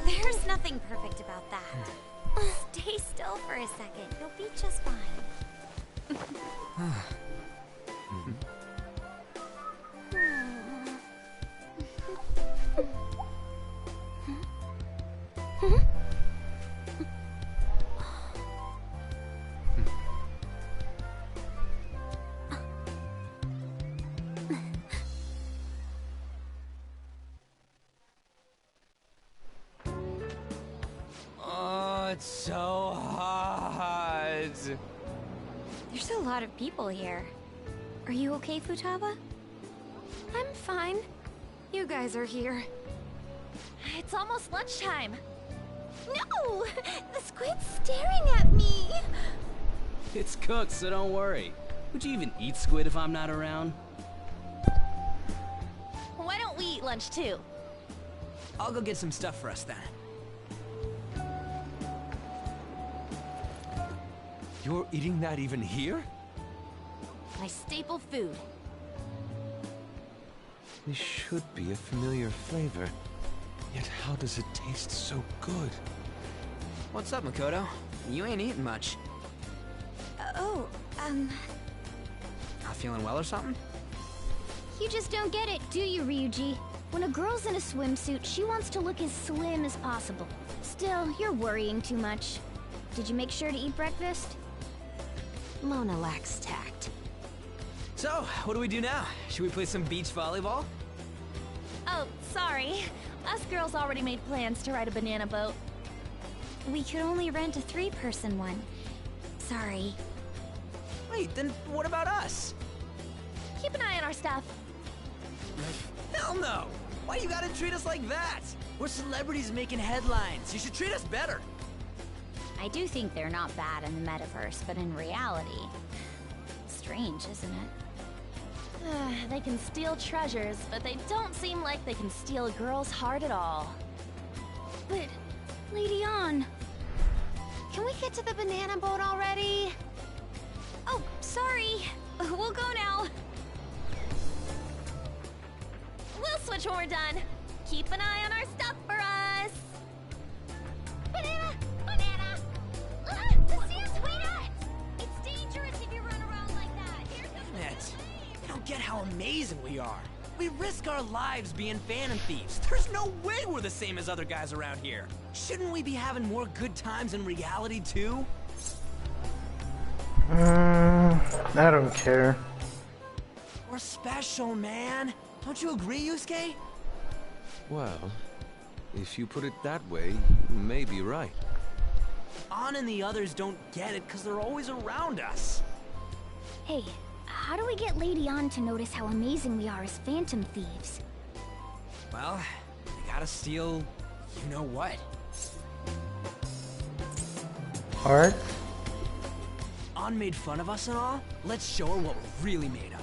There's nothing perfect about that. Stay still for a second. You'll be just fine. Oh, it's so hot. There's a lot of people here. Are you okay, Futaba? I'm fine. You guys are here. It's almost lunchtime. No! The squid's staring at me! It's cooked, so don't worry. Would you even eat squid if I'm not around? Why don't we eat lunch too? I'll go get some stuff for us then. You're eating that even here? My staple food. This should be a familiar flavor. Yet how does it taste so good? What's up, Makoto? You ain't eating much. Not feeling well or something? You just don't get it, do you, Ryuji? When a girl's in a swimsuit, she wants to look as slim as possible. Still, you're worrying too much. Did you make sure to eat breakfast? Mona lacks tact. So, what do we do now? Should we play some beach volleyball? Oh, sorry. Us girls already made plans to ride a banana boat. We could only rent a 3-person one. Sorry. Wait, then what about us? Keep an eye on our stuff. Hell no! Why you gotta treat us like that? We're celebrities making headlines. You should treat us better. I do think they're not bad in the metaverse, but in reality... Strange, isn't it? They can steal treasures, but they don't seem like they can steal a girl's heart at all. But, Lady Ann... Can we get to the banana boat already? Oh, sorry. We'll go now. We'll switch when we're done. Keep an eye on our stuff for us. Banana! Banana! The sand's way nuts! It's dangerous if you run around like that. Here comes Damn it. You don't get how amazing we are. We risk our lives being Phantom Thieves. There's no way we're the same as other guys around here. Shouldn't we be having more good times in reality, too? I don't care. We're special, man. Don't you agree, Yusuke? Well, if you put it that way, you may be right. Ann and the others don't get it because they're always around us. Hey, how do we get Lady Ann to notice how amazing we are as phantom thieves? Well, we gotta steal you know what. Alright. Ann made fun of us and all. Let's show her what we're really made of.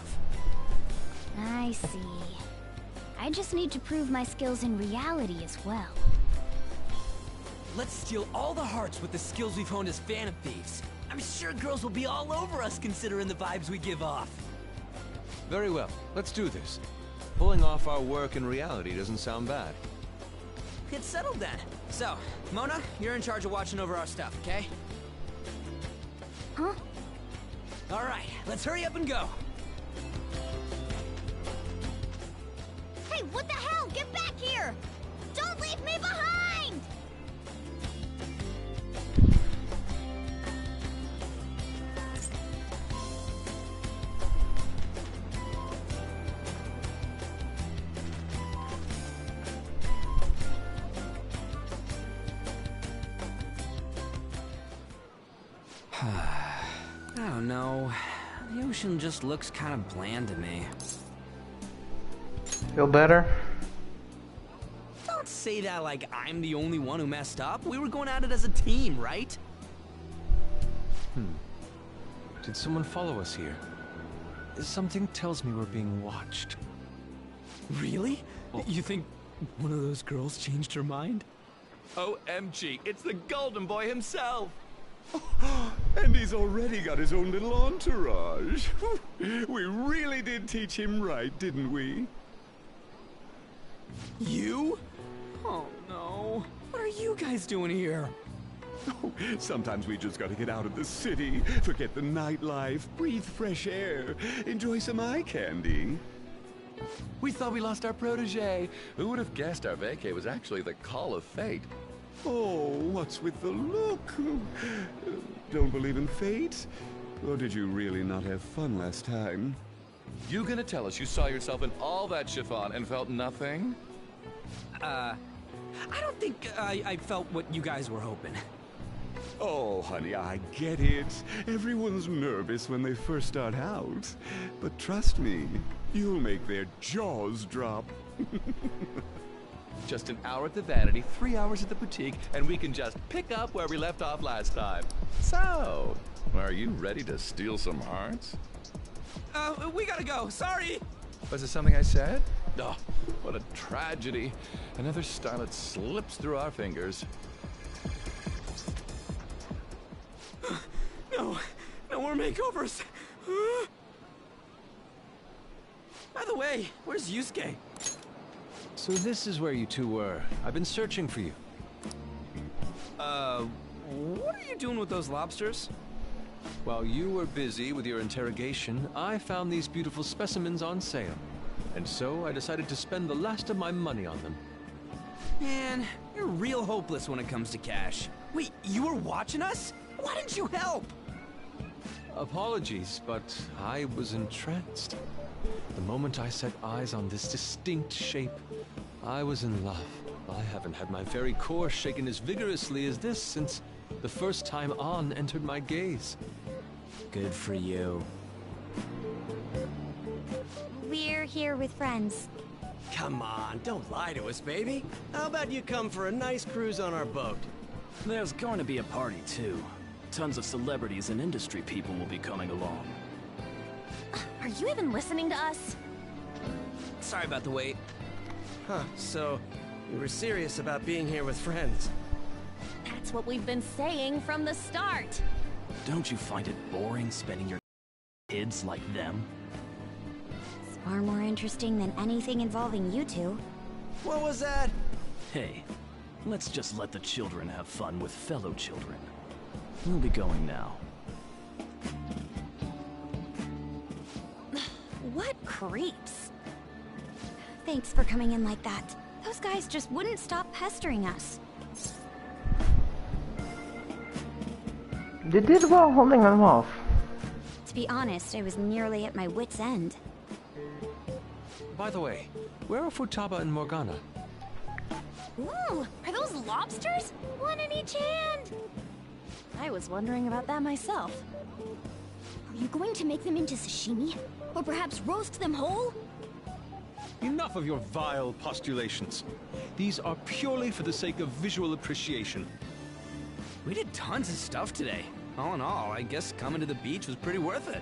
I see. I just need to prove my skills in reality as well. Let's steal all the hearts with the skills we've honed as Phantom Thieves. I'm sure girls will be all over us considering the vibes we give off. Very well, let's do this. Pulling off our work in reality doesn't sound bad. It's settled then. So, Mona, you're in charge of watching over our stuff, okay? Huh? Alright, let's hurry up and go. Hey, what the hell? Get back here! Don't leave me behind! I don't know. The ocean just looks kind of bland to me. Feel better? Don't say that like I'm the only one who messed up. We were going at it as a team, right? Did someone follow us here? Something tells me we're being watched. Really? You think one of those girls changed her mind? OMG, it's the Golden Boy himself! And he's already got his own little entourage. We really did teach him right, didn't we? You? Oh no. What are you guys doing here? Sometimes we just gotta get out of the city, forget the nightlife, breathe fresh air, enjoy some eye candy. We thought we lost our protege. Who would have guessed our vacay was actually the call of fate? Oh, what's with the look? Don't believe in fate? Or did you really not have fun last time? You gonna tell us you saw yourself in all that chiffon and felt nothing? I don't think I felt what you guys were hoping. Oh, honey, I get it. Everyone's nervous when they first start out. But trust me, you'll make their jaws drop. Just an hour at the Vanity, 3 hours at the boutique, and we can just pick up where we left off last time. So, are you ready to steal some hearts? We gotta go. Sorry. Was it something I said? Oh, what a tragedy. Another starlet slips through our fingers. No more makeovers. By the way, where's Yusuke? So this is where you two were. I've been searching for you. What are you doing with those lobsters? While you were busy with your interrogation, I found these beautiful specimens on sale. And so I decided to spend the last of my money on them. Man, you're real hopeless when it comes to cash. Wait, you were watching us? Why didn't you help? Apologies, but I was entranced. The moment I set eyes on this distinct shape, I was in love. I haven't had my very core shaken as vigorously as this since the first time Ann entered my gaze. Good for you. We're here with friends. Come on, don't lie to us, baby. How about you come for a nice cruise on our boat? There's going to be a party, too. Tons of celebrities and industry people will be coming along. Are you even listening to us? Sorry about the wait. Huh, so you were serious about being here with friends? That's what we've been saying from the start. Don't you find it boring spending your kids like them? It's far more interesting than anything involving you two. What was that? Hey, let's just let the children have fun with fellow children. We'll be going now. What creeps? Thanks for coming in like that. Those guys just wouldn't stop pestering us. You did well holding them off. To be honest, I was nearly at my wit's end. By the way, where are Futaba and Morgana? Ooh, are those lobsters? One in each hand! I was wondering about that myself. Are you going to make them into sashimi? Or perhaps roast them whole? Enough of your vile postulations. These are purely for the sake of visual appreciation. We did tons of stuff today. All in all, I guess coming to the beach was pretty worth it.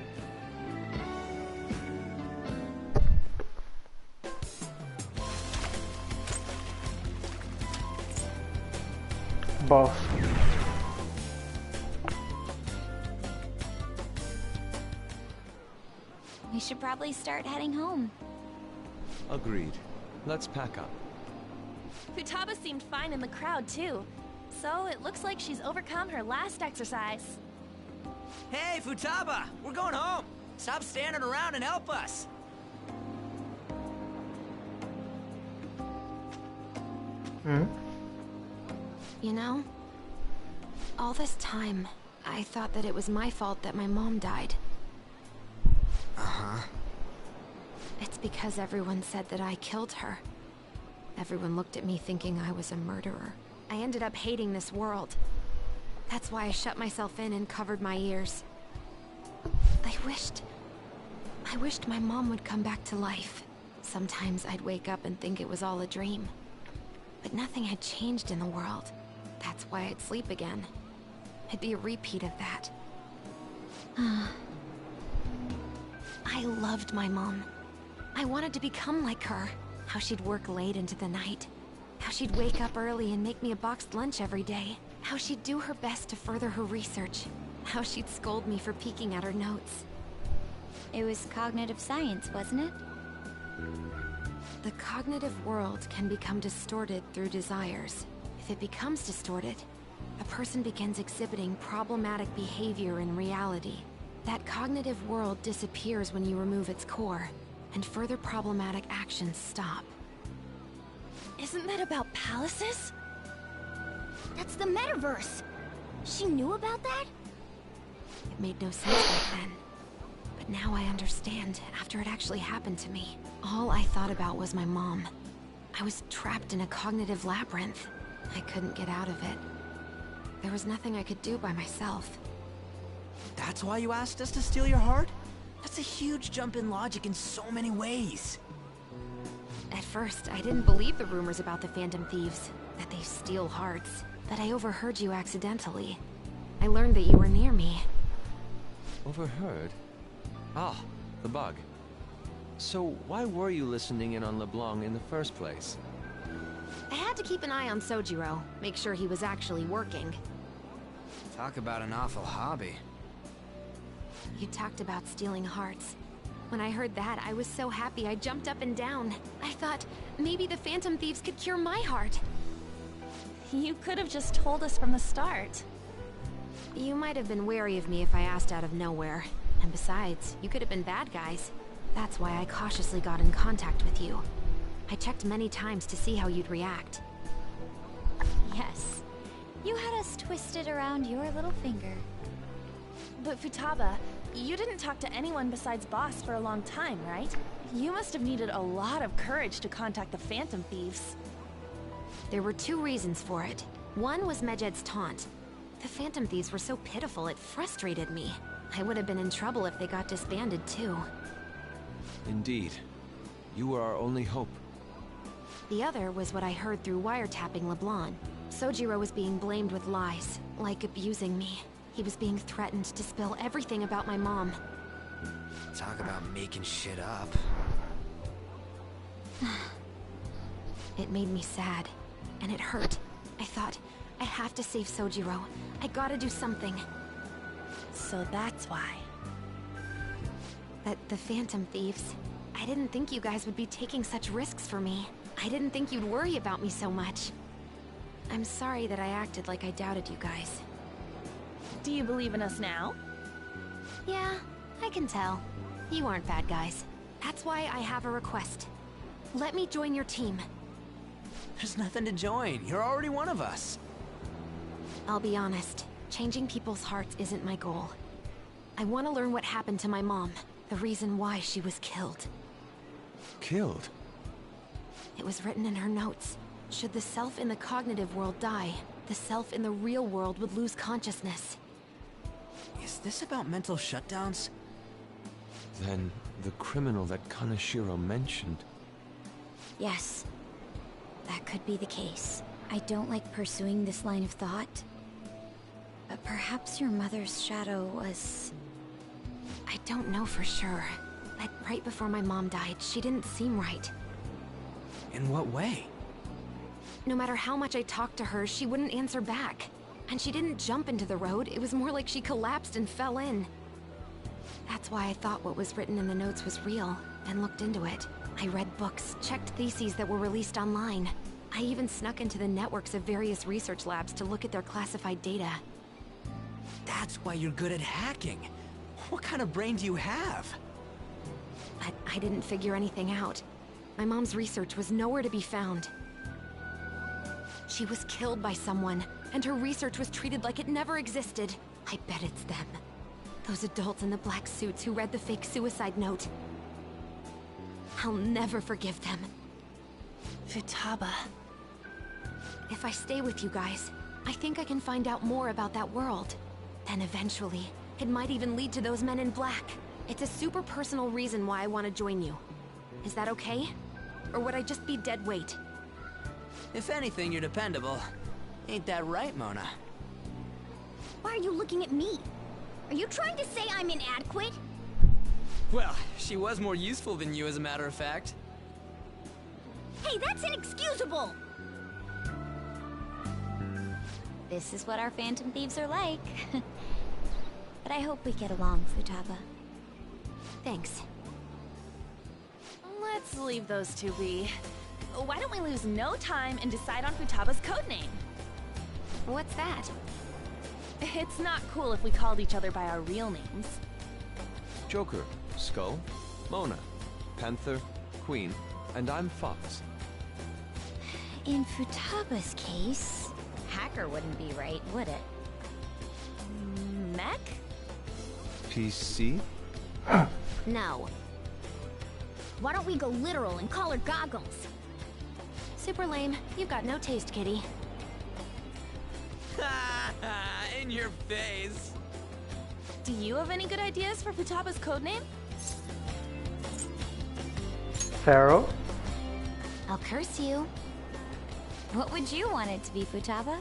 Boss. We should probably start heading home. Agreed. Let's pack up. Futaba seemed fine in the crowd, too. So it looks like she's overcome her last exercise. Hey, Futaba! We're going home! Stop standing around and help us! You know, all this time, I thought that it was my fault that my mom died. Uh-huh. It's because everyone said that I killed her. Everyone looked at me thinking I was a murderer. I ended up hating this world. That's why I shut myself in and covered my ears. I wished my mom would come back to life. Sometimes I'd wake up and think it was all a dream. But nothing had changed in the world. That's why I'd sleep again. It'd be a repeat of that. I loved my mom. I wanted to become like her. How she'd work late into the night. How she'd wake up early and make me a boxed lunch every day. How she'd do her best to further her research. How she'd scold me for peeking at her notes. It was cognitive science, wasn't it? The cognitive world can become distorted through desires. If it becomes distorted, a person begins exhibiting problematic behavior in reality. That cognitive world disappears when you remove its core, and further problematic actions stop. Isn't that about palaces? That's the metaverse! She knew about that? It made no sense back then. But now I understand, after it actually happened to me. All I thought about was my mom. I was trapped in a cognitive labyrinth. I couldn't get out of it. There was nothing I could do by myself. That's why you asked us to steal your heart? That's a huge jump in logic in so many ways. At first, I didn't believe the rumors about the Phantom Thieves, that they steal hearts. But I overheard you accidentally. I learned that you were near me. Overheard? Ah, the bug. So why were you listening in on LeBlanc in the first place? I had to keep an eye on Sojiro, make sure he was actually working. Talk about an awful hobby. You talked about stealing hearts. When I heard that, I was so happy I jumped up and down. I thought, maybe the Phantom Thieves could cure my heart. You could have just told us from the start. You might have been wary of me if I asked out of nowhere. And besides, you could have been bad guys. That's why I cautiously got in contact with you. I checked many times to see how you'd react. Yes. You had us twisted around your little finger. But Futaba, you didn't talk to anyone besides Boss for a long time, right? You must have needed a lot of courage to contact the Phantom Thieves. There were two reasons for it. One was Medjed's taunt. The Phantom Thieves were so pitiful it frustrated me. I would have been in trouble if they got disbanded too. Indeed. You were our only hope. The other was what I heard through wiretapping LeBlanc. Sojiro was being blamed with lies, like abusing me. He was being threatened to spill everything about my mom. Talk about making shit up. It made me sad, and it hurt. I thought, I have to save Sojiro. I gotta do something. So that's why. But the Phantom Thieves, I didn't think you guys would be taking such risks for me. I didn't think you'd worry about me so much. I'm sorry that I acted like I doubted you guys. Do you believe in us now? Yeah, I can tell. You aren't bad guys. That's why I have a request. Let me join your team. There's nothing to join. You're already one of us. I'll be honest. Changing people's hearts isn't my goal. I want to learn what happened to my mom. The reason why she was killed. Killed? It was written in her notes. Should the self in the cognitive world die, the self in the real world would lose consciousness. Is this about mental shutdowns? Then the criminal that Kaneshiro mentioned. Yes, that could be the case. I don't like pursuing this line of thought, but perhaps your mother's shadow was... I don't know for sure, but right before my mom died, she didn't seem right. In what way? No matter how much I talked to her, she wouldn't answer back. And she didn't jump into the road, it was more like she collapsed and fell in. That's why I thought what was written in the notes was real, and looked into it. I read books, checked theses that were released online. I even snuck into the networks of various research labs to look at their classified data. That's why you're good at hacking. What kind of brain do you have? But I didn't figure anything out. My mom's research was nowhere to be found. She was killed by someone, and her research was treated like it never existed. I bet it's them. Those adults in the black suits who read the fake suicide note. I'll never forgive them. Futaba. If I stay with you guys, I think I can find out more about that world. Then eventually, it might even lead to those men in black. It's a super personal reason why I want to join you. Is that okay? Or would I just be dead weight? If anything, you're dependable. Ain't that right, Mona? Why are you looking at me? Are you trying to say I'm inadequate? Well, she was more useful than you, as a matter of fact. Hey, that's inexcusable! This is what our Phantom Thieves are like. But I hope we get along, Futaba. Thanks. Let's leave those two be. Why don't we lose no time and decide on Futaba's codename? What's that? It's not cool if we called each other by our real names. Joker, Skull, Mona, Panther, Queen, and I'm Fox. In Futaba's case, hacker wouldn't be right, would it? Mech? PC? No. Why don't we go literal and call her Goggles? Super lame. You've got no taste, kitty. In your face. Do you have any good ideas for Futaba's codename? Pharaoh? I'll curse you. What would you want it to be, Futaba?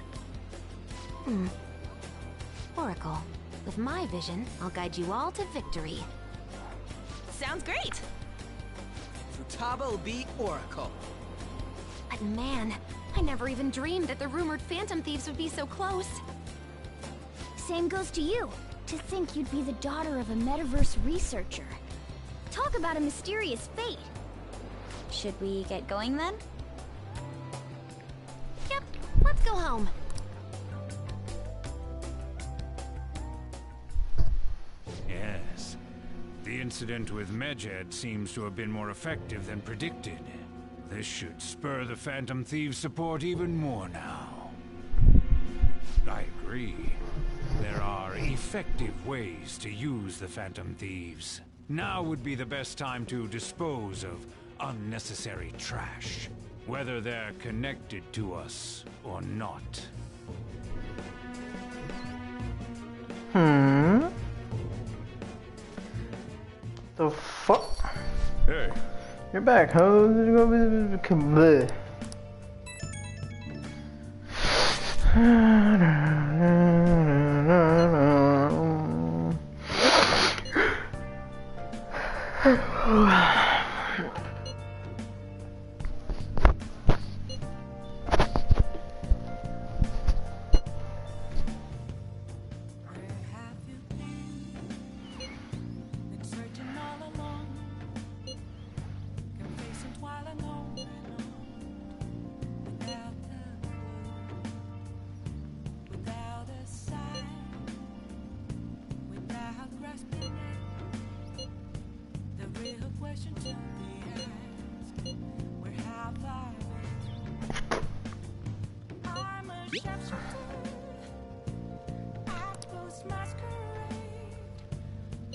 Oracle. With my vision, I'll guide you all to victory. Sounds great! Futaba will be Oracle. But man, I never even dreamed that the rumored Phantom Thieves would be so close. Same goes to you. To think you'd be the daughter of a metaverse researcher. Talk about a mysterious fate. Should we get going then? Yep, let's go home. Yes. The incident with Medjed seems to have been more effective than predicted. This should spur the Phantom Thieves' support even more now. I agree. There are effective ways to use the Phantom Thieves. Now would be the best time to dispose of unnecessary trash, whether they're connected to us or not. The fuck? Hey. You're back, huh?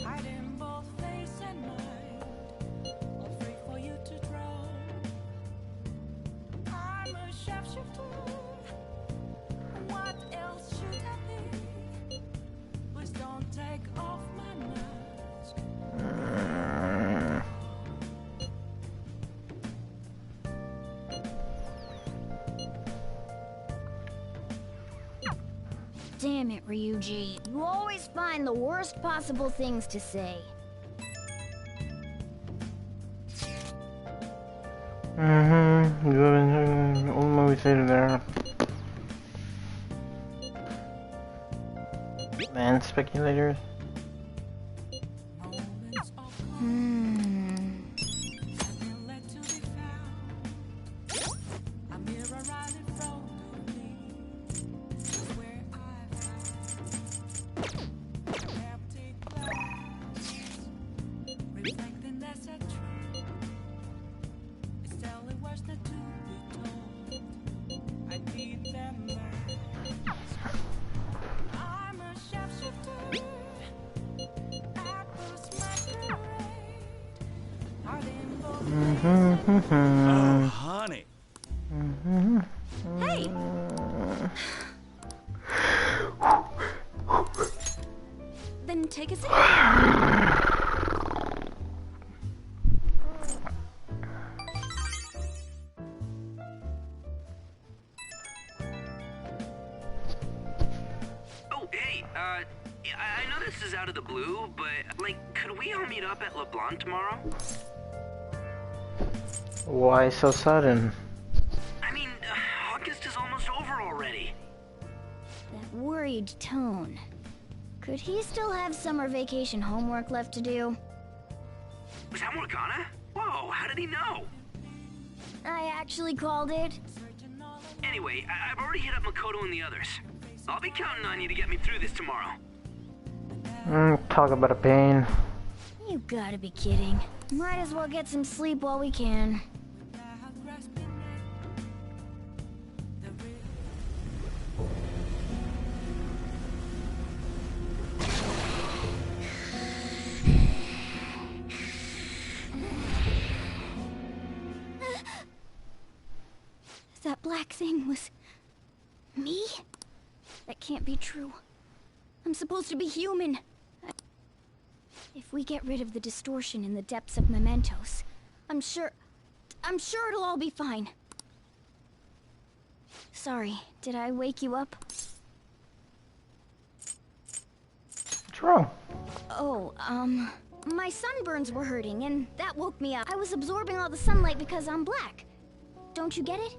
Hiding both face and mind, afraid for you to Damn it, Ryuji. You always find the worst possible things to say. Mm-hmm. Old movie theater there. Man, speculators. Oh, honey. Hey! Then take a seat. Oh, hey, I know this is out of the blue, but, like, could we all meet up at LeBlanc tomorrow? Why so sudden? I mean, August is almost over already. That worried tone. Could he still have summer vacation homework left to do? Was that Morgana? Whoa, how did he know? I actually called it. Anyway, I've already hit up Makoto and the others. I'll be counting on you to get me through this tomorrow. Talk about a pain. You gotta be kidding. Might as well get some sleep while we can. That black thing was... me? That can't be true. I'm supposed to be human. If we get rid of the distortion in the depths of mementos, I'm sure it'll all be fine. Sorry, did I wake you up? What's wrong? Oh, my sunburns were hurting and that woke me up. I was absorbing all the sunlight because I'm black. Don't you get it?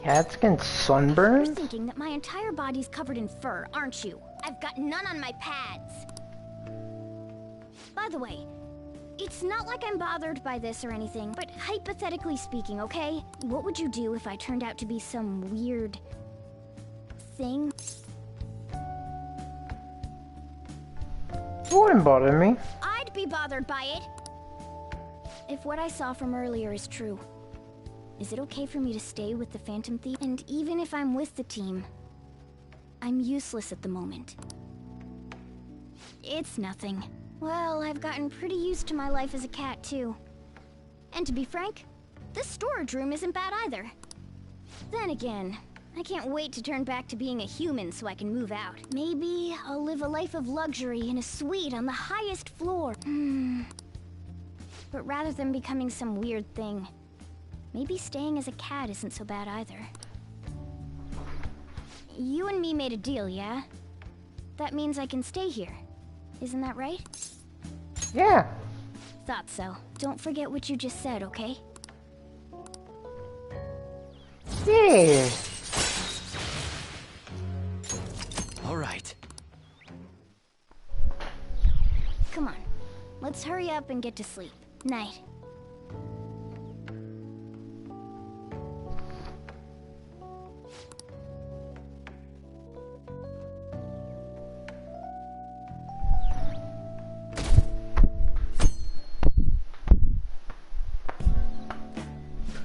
Cats get sunburned? You're thinking that my entire body's covered in fur, aren't you? I've got none on my pads. By the way, it's not like I'm bothered by this or anything, but hypothetically speaking, okay? What would you do if I turned out to be some weird... thing? It wouldn't bother me. I'd be bothered by it! If what I saw from earlier is true, is it okay for me to stay with the Phantom Thief? And even if I'm with the team, I'm useless at the moment. It's nothing. Well, I've gotten pretty used to my life as a cat, too. And to be frank, this storage room isn't bad either. Then again, I can't wait to turn back to being a human so I can move out. Maybe I'll live a life of luxury in a suite on the highest floor. But rather than becoming some weird thing, maybe staying as a cat isn't so bad either. You and me made a deal, yeah? That means I can stay here. Isn't that right? Yeah. Thought so. Don't forget what you just said, okay? Yeah. All right. Come on. Let's hurry up and get to sleep. Night.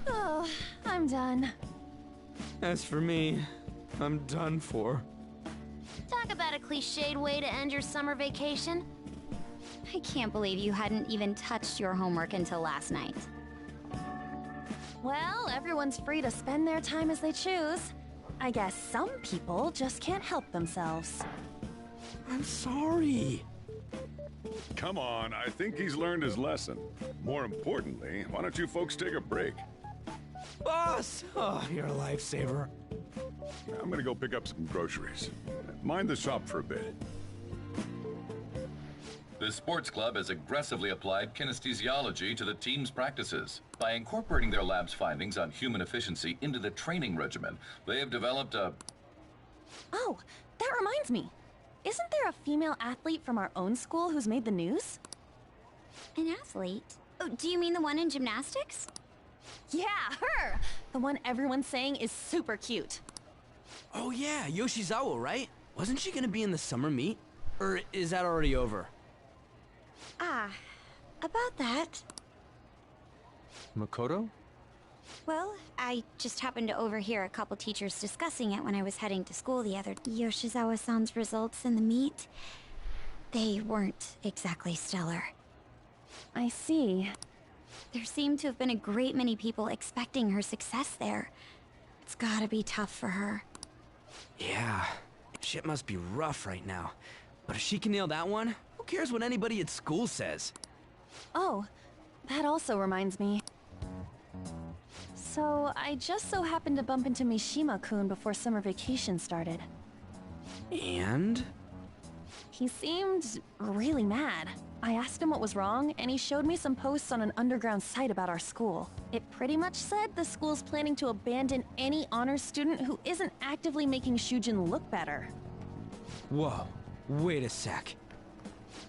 Oh, I'm done. As for me, I'm done for. Talk about a cliched way to end your summer vacation. I can't believe you hadn't even touched your homework until last night. Well, everyone's free to spend their time as they choose. I guess some people just can't help themselves. I'm sorry. Come on, I think he's learned his lesson. More importantly, why don't you folks take a break? Boss! Oh, you're a lifesaver. I'm gonna go pick up some groceries. Mind the shop for a bit. The sports club has aggressively applied kinesthesiology to the team's practices. By incorporating their lab's findings on human efficiency into the training regimen, they have developed a... Oh, that reminds me. Isn't there a female athlete from our own school who's made the news? An athlete? Oh, do you mean the one in gymnastics? Yeah, her! The one everyone's saying is super cute. Oh yeah, Yoshizawa, right? Wasn't she gonna be in the summer meet? Or is that already over? Ah, about that. Makoto? Well, I just happened to overhear a couple teachers discussing it when I was heading to school the other day. Yoshizawa-san's results in the meet, they weren't exactly stellar. I see. There seemed to have been a great many people expecting her success there. It's gotta be tough for her. Yeah, shit must be rough right now. But if she can nail that one, who cares what anybody at school says? Oh, that also reminds me. So, I just so happened to bump into Mishima-kun before summer vacation started. And? He seemed really mad. I asked him what was wrong, and he showed me some posts on an underground site about our school. It pretty much said the school's planning to abandon any honors student who isn't actively making Shujin look better. Whoa, wait a sec.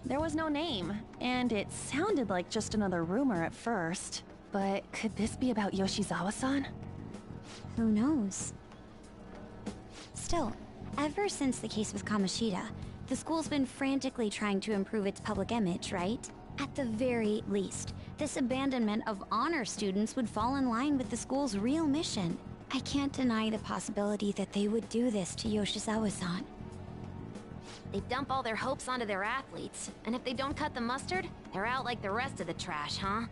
There was no name, and it sounded like just another rumor at first. But could this be about Yoshizawa-san? Who knows? Still, ever since the case with Kamoshida, the school's been frantically trying to improve its public image, right? At the very least, this abandonment of honor students would fall in line with the school's real mission. I can't deny the possibility that they would do this to Yoshizawa-san. They dump all their hopes onto their athletes, and if they don't cut the mustard, they're out like the rest of the trash, huh?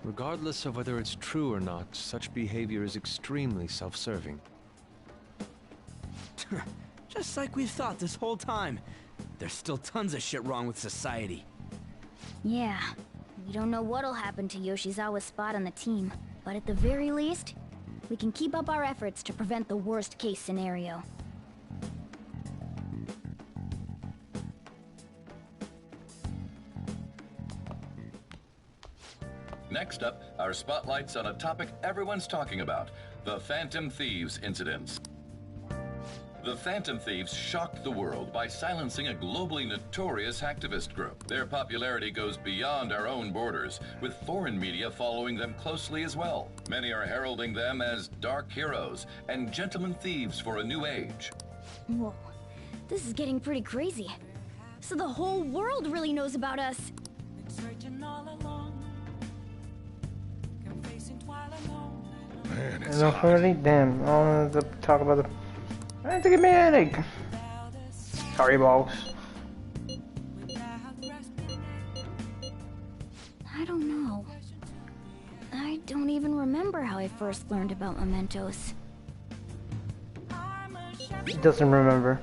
Regardless of whether it's true or not, such behavior is extremely self-serving. Just like we've thought this whole time. There's still tons of shit wrong with society. Yeah, we don't know what'll happen to Yoshizawa's spot on the team, but at the very least, we can keep up our efforts to prevent the worst case scenario. Next up, our spotlight's on a topic everyone's talking about, the Phantom Thieves incidents. The Phantom Thieves shocked the world by silencing a globally notorious hacktivist group. Their popularity goes beyond our own borders, with foreign media following them closely as well. Many are heralding them as dark heroes and gentlemen thieves for a new age. Whoa, this is getting pretty crazy. So the whole world really knows about us. Man, it's Enough already? Damn, I wanted to talk about the... I have to give me a headache. Sorry, balls. I don't know. I don't even remember how I first learned about mementos. She doesn't remember.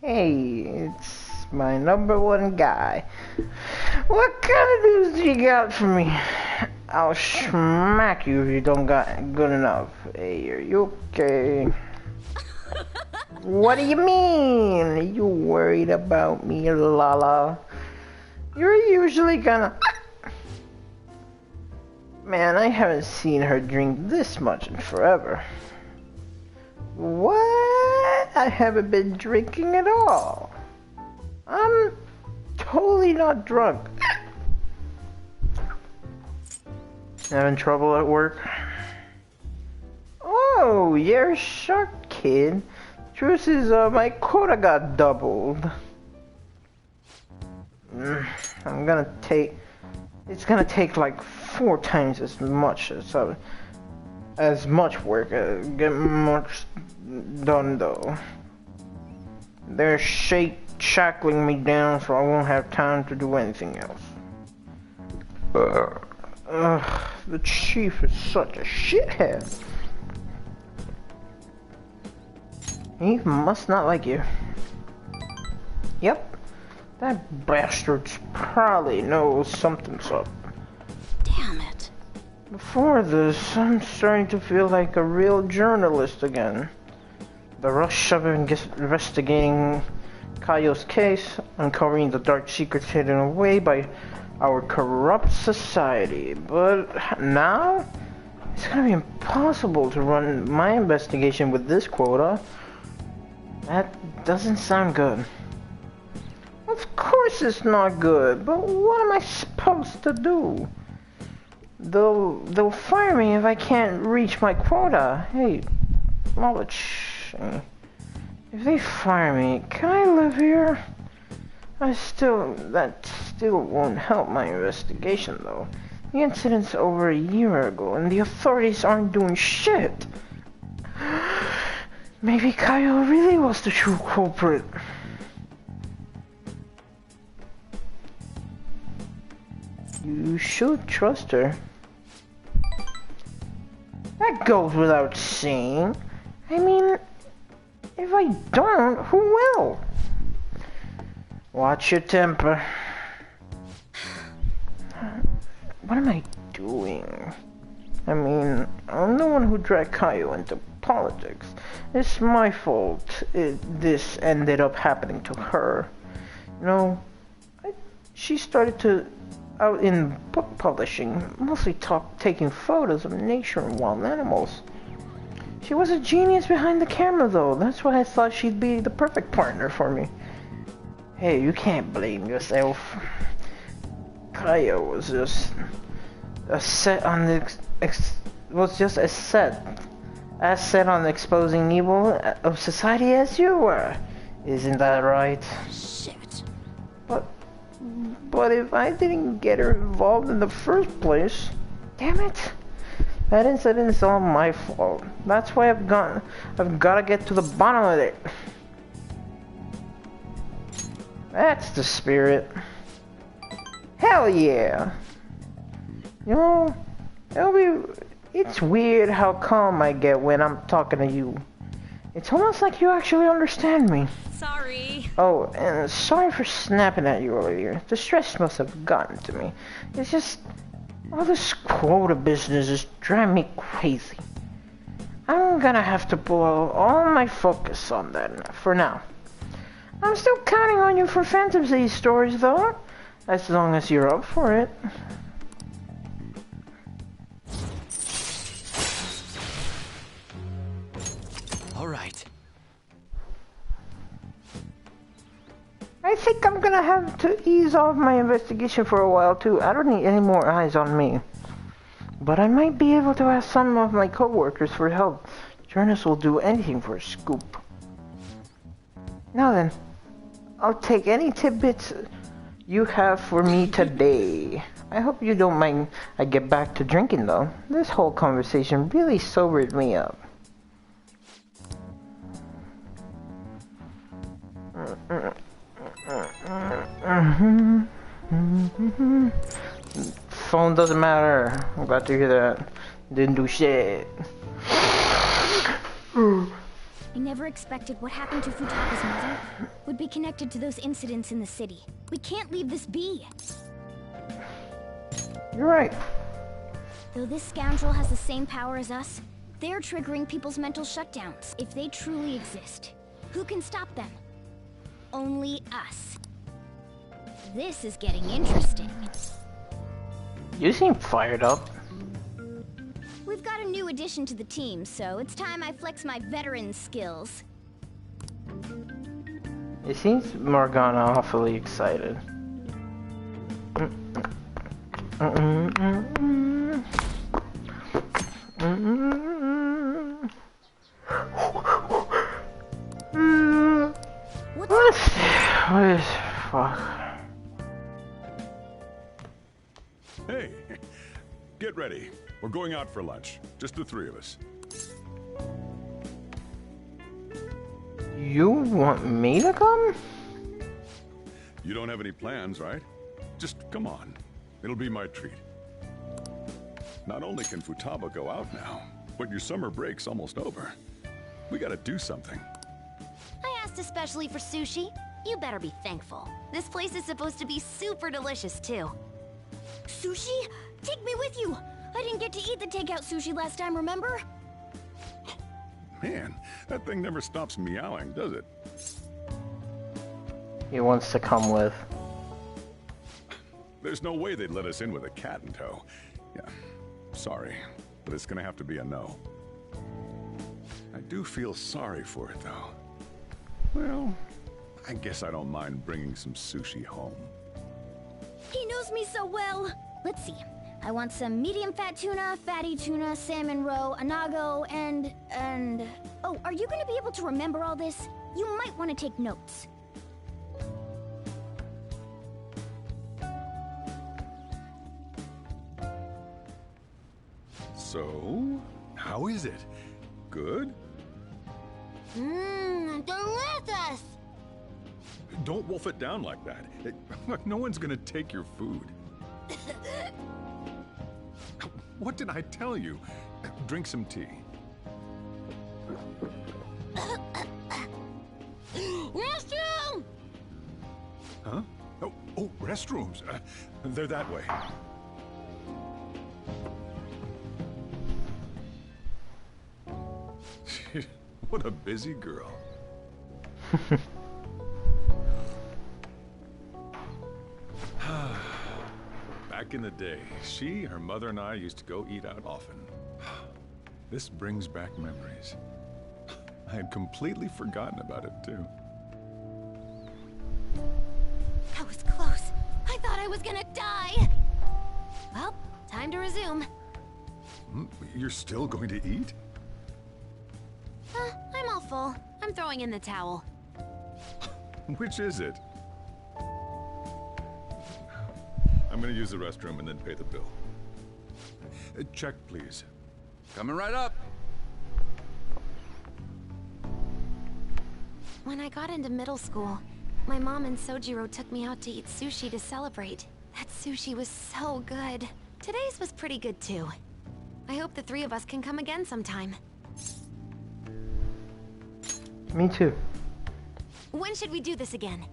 Hey, it's my #1 guy. What kind of news do you got for me? I'll smack you if you don't got good enough. Hey, are you okay? What do you mean? Are you worried about me, Lala? You're usually gonna... Man, I haven't seen her drink this much in forever. What? I haven't been drinking at all. I'm totally not drunk. Having trouble at work? Oh, you're shocked, kid. Truth is, my quota got doubled. it's gonna take like 4 times as much work. Get much done though. They're shackling me down, so I won't have time to do anything else. The chief is such a shithead. He must not like you. Yep, that bastard probably knows something's up. Damn it. Before this, I'm starting to feel like a real journalist again. The rush of investigating Caio's case, uncovering the dark secrets hidden away by our corrupt society. But now, it's gonna be impossible to run my investigation with this quota. That doesn't sound good. Of course it's not good, but what am I supposed to do? They'll fire me if I can't reach my quota. Hey, Mullich, if they fire me, can I live here? That still won't help my investigation though. The incident's over a year ago and the authorities aren't doing shit. Maybe Caio really was the true culprit. You should trust her. That goes without saying. I mean, if I don't, who will? Watch your temper. What am I doing? I mean, I'm the one who dragged Caio into politics. It's my fault this ended up happening to her. You know, she started out in book publishing, mostly taking photos of nature and wild animals. She was a genius behind the camera though, that's why I thought she'd be the perfect partner for me. Hey, you can't blame yourself. Caio was just a set on exposing evil of society as you were. Isn't that right? Shit. But if I didn't get her involved in the first place, damn it. That incident is all my fault. That's why I've got to get to the bottom of it. That's the spirit. Hell yeah. You know, it's weird how calm I get when I'm talking to you. It's almost like you actually understand me. Sorry. Oh, and sorry for snapping at you earlier. The stress must have gotten to me. It's just, all this quota business is driving me crazy. I'm gonna have to pull all my focus on that for now. I'm still counting on you for Phantom Thieves stories though, as long as you're up for it. All right. I think I'm gonna have to ease off my investigation for a while too. I don't need any more eyes on me. But I might be able to ask some of my co-workers for help. Journalists will do anything for a scoop. Now then, I'll take any tidbits you have for me today. I hope you don't mind I get back to drinking though. This whole conversation really sobered me up. Phone doesn't matter. I'm glad to hear that. Didn't do shit. I never expected what happened to Futaba's mother would be connected to those incidents in the city. We can't leave this be. You're right. Though this scoundrel has the same power as us, they're triggering people's mental shutdowns. If they truly exist, who can stop them? Only us. This is getting interesting. You seem fired up. We've got a new addition to the team, so it's time I flex my veteran skills. It seems Morgana awfully excited. What is fuck? Hey, get ready. We're going out for lunch. Just the three of us. You want me to come? You don't have any plans, right? Just come on. It'll be my treat. Not only can Futaba go out now, but your summer break's almost over. We gotta do something. I asked especially for sushi. You better be thankful. This place is supposed to be super delicious, too. Sushi? Take me with you! I didn't get to eat the takeout sushi last time, remember? Man, that thing never stops meowing, does it? He wants to come with. There's no way they'd let us in with a cat in tow. Yeah, sorry, but it's gonna have to be a no. I do feel sorry for it, though. Well, I guess I don't mind bringing some sushi home. He knows me so well! Let's see. I want some medium fat tuna, fatty tuna, salmon roe, anago, and... Oh, are you gonna be able to remember all this? You might want to take notes. So, how is it? Good? Delicious! Don't wolf it down like that. No one's gonna take your food. What did I tell you? Drink some tea. Restroom! Huh? Oh, restrooms. They're that way. What a busy girl. Back in the day, she, her mother, and I used to go eat out often. This brings back memories. I had completely forgotten about it, too. That was close. I thought I was gonna die. Well, time to resume. You're still going to eat? I'm all full. I'm throwing in the towel. Which is it? I'm gonna use the restroom and then pay the bill. Check, please. Coming right up. When I got into middle school, my mom and Sojiro took me out to eat sushi to celebrate. That sushi was so good. Today's was pretty good too. I hope the three of us can come again sometime. Me too. When should we do this again?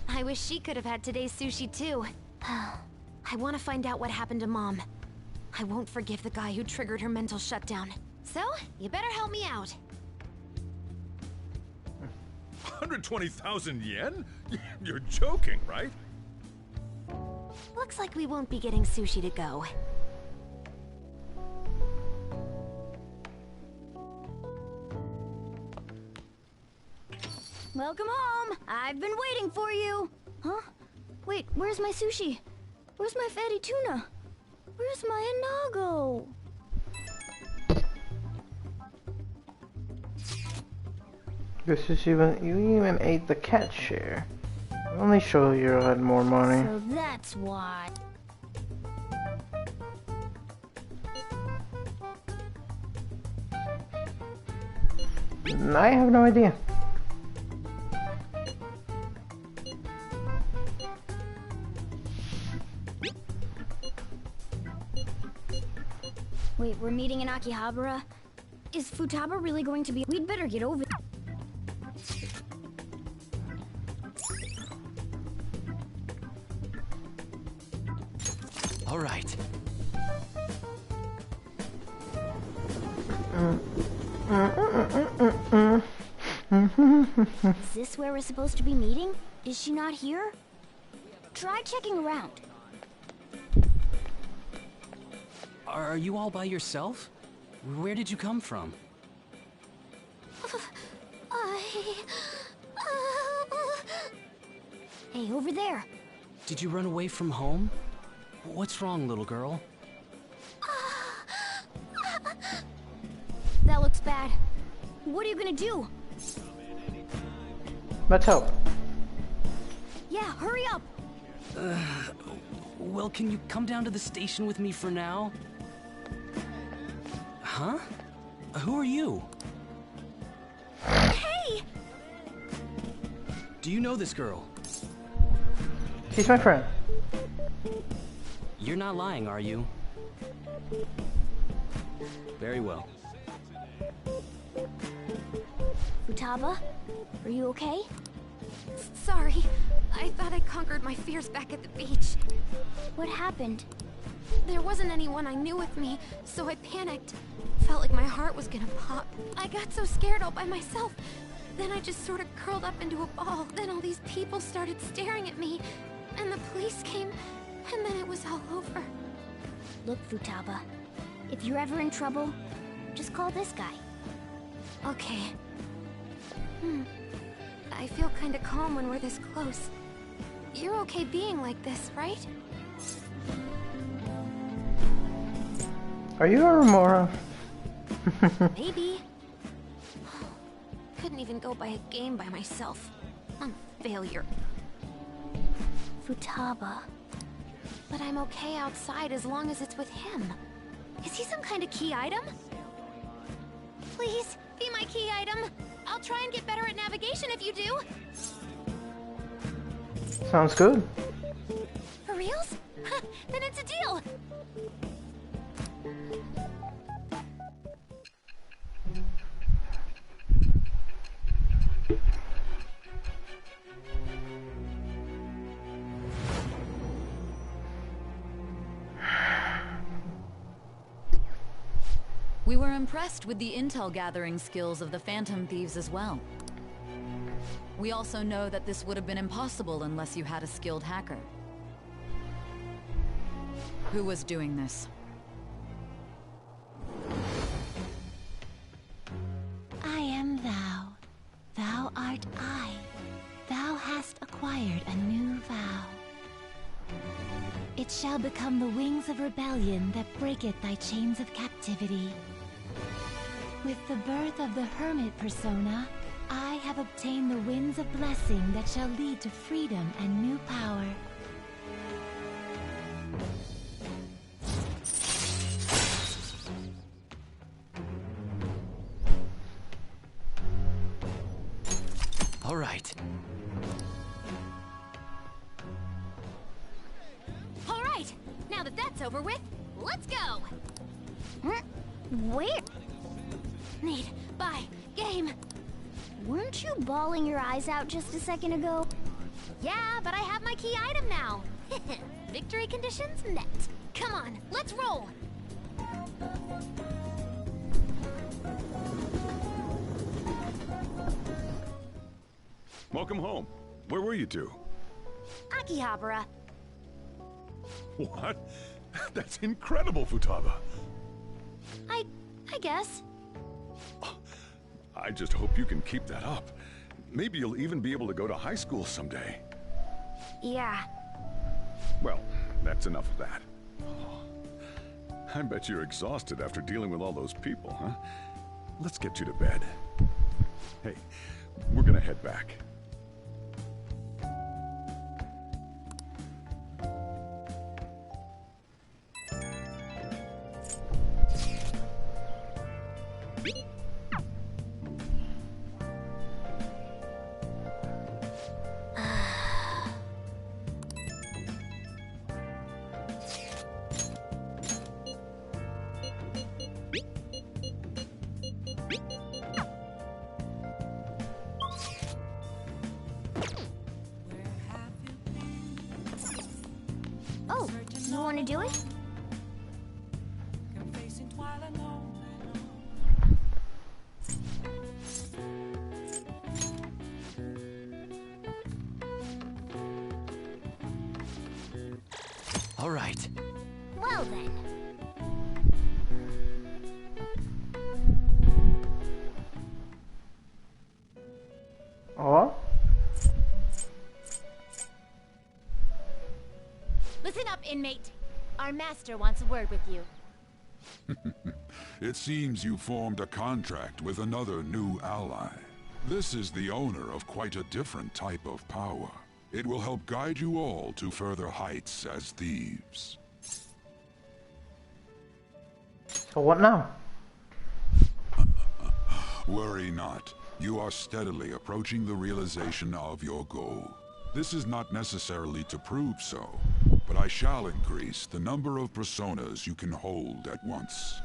I wish she could have had today's sushi too. I want to find out what happened to Mom. I won't forgive the guy who triggered her mental shutdown. So, you better help me out. 120,000 yen? You're joking, right? Looks like we won't be getting sushi to go. Welcome home! I've been waiting for you! Huh? Wait, where's my sushi? Where's my fatty tuna? Where's my anago? This is you even ate the cat share. Only Shoyo had more money. So that's why. I have no idea. Wait, we're meeting in Akihabara? Is Futaba really going to be— We'd better get over— All right. Is this where we're supposed to be meeting? Is she not here? Try checking around. Are you all by yourself? Where did you come from? Hey, over there. Did you run away from home? What's wrong, little girl? That looks bad. What are you gonna do? Let's help. Yeah, hurry up. Well, can you come down to the station with me for now? Huh? Who are you? Hey! Do you know this girl? She's my friend. You're not lying, are you? Very well. Futaba, are you okay? Sorry, I thought I conquered my fears back at the beach. What happened? There wasn't anyone I knew with me, so I panicked. Felt like my heart was gonna pop. I got so scared all by myself. Then I just sort of curled up into a ball. Then all these people started staring at me, and the police came, and then it was all over. Look, Futaba, if you're ever in trouble, just call this guy. Okay. I feel kinda calm when we're this close. You're okay being like this, right? Are you a Remora? Maybe. Couldn't even go by a game by myself. I'm a failure. Futaba. But I'm okay outside as long as it's with him. Is he some kind of key item? Please, be my key item. I'll try and get better at navigation if you do. Sounds good. For reals? Then it's a deal. We were impressed with the intel gathering skills of the Phantom Thieves as well. We also know that this would have been impossible unless you had a skilled hacker. Who was doing this? I am thou. Thou art I. Thou hast acquired a new vow. It shall become the wings of rebellion that breaketh thy chains of captivity. With the birth of the hermit persona, I have obtained the winds of blessing that shall lead to freedom and new power. All right. All right. Now that that's over with, let's go. Where? Need, buy, game. Weren't you bawling your eyes out just a second ago? Yeah, but I have my key item now. Victory conditions met. Come on, let's roll. Welcome home. Where were you two? Akihabara. What? That's incredible, Futaba. I guess. I just hope you can keep that up. Maybe you'll even be able to go to high school someday. Yeah. Well, that's enough of that. I bet you're exhausted after dealing with all those people, huh? Let's get you to bed. Hey, we're gonna head back. Oh, you want to do it? All right. Well then. Oh? Listen up, inmate. Our master wants a word with you. It seems you formed a contract with another new ally. This is the owner of quite a different type of power. It will help guide you all to further heights as thieves. So what now? Worry not. You are steadily approaching the realization of your goal. This is not necessarily to prove so, but I shall increase the number of personas you can hold at once.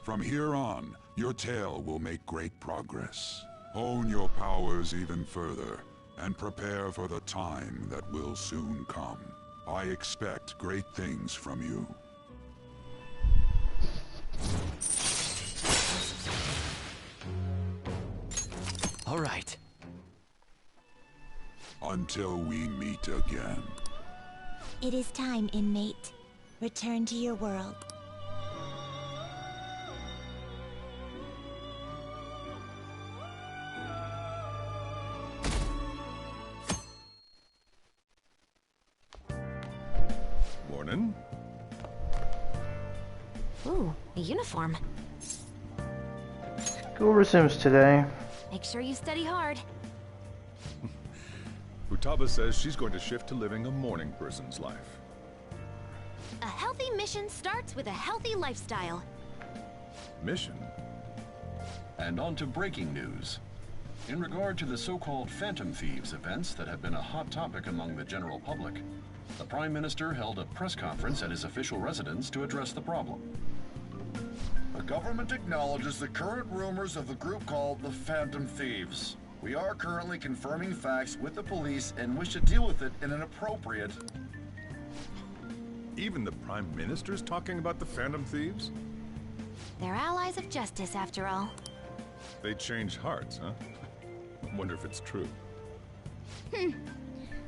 From here on, your tale will make great progress. Hone your powers even further, and prepare for the time that will soon come. I expect great things from you. All right. Until we meet again. It is time, inmate. Return to your world. Morning. Ooh, a uniform. School resumes today. Make sure you study hard. Futaba says she's going to shift to living a morning person's life. A healthy mission starts with a healthy lifestyle. Mission? And on to breaking news. In regard to the so-called Phantom Thieves events that have been a hot topic among the general public, the Prime Minister held a press conference at his official residence to address the problem. The government acknowledges the current rumors of the group called the Phantom Thieves. We are currently confirming facts with the police and wish to deal with it in an appropriate... Even the Prime Minister's talking about the Phantom Thieves? They're allies of justice, after all. They change hearts, huh? I wonder if it's true.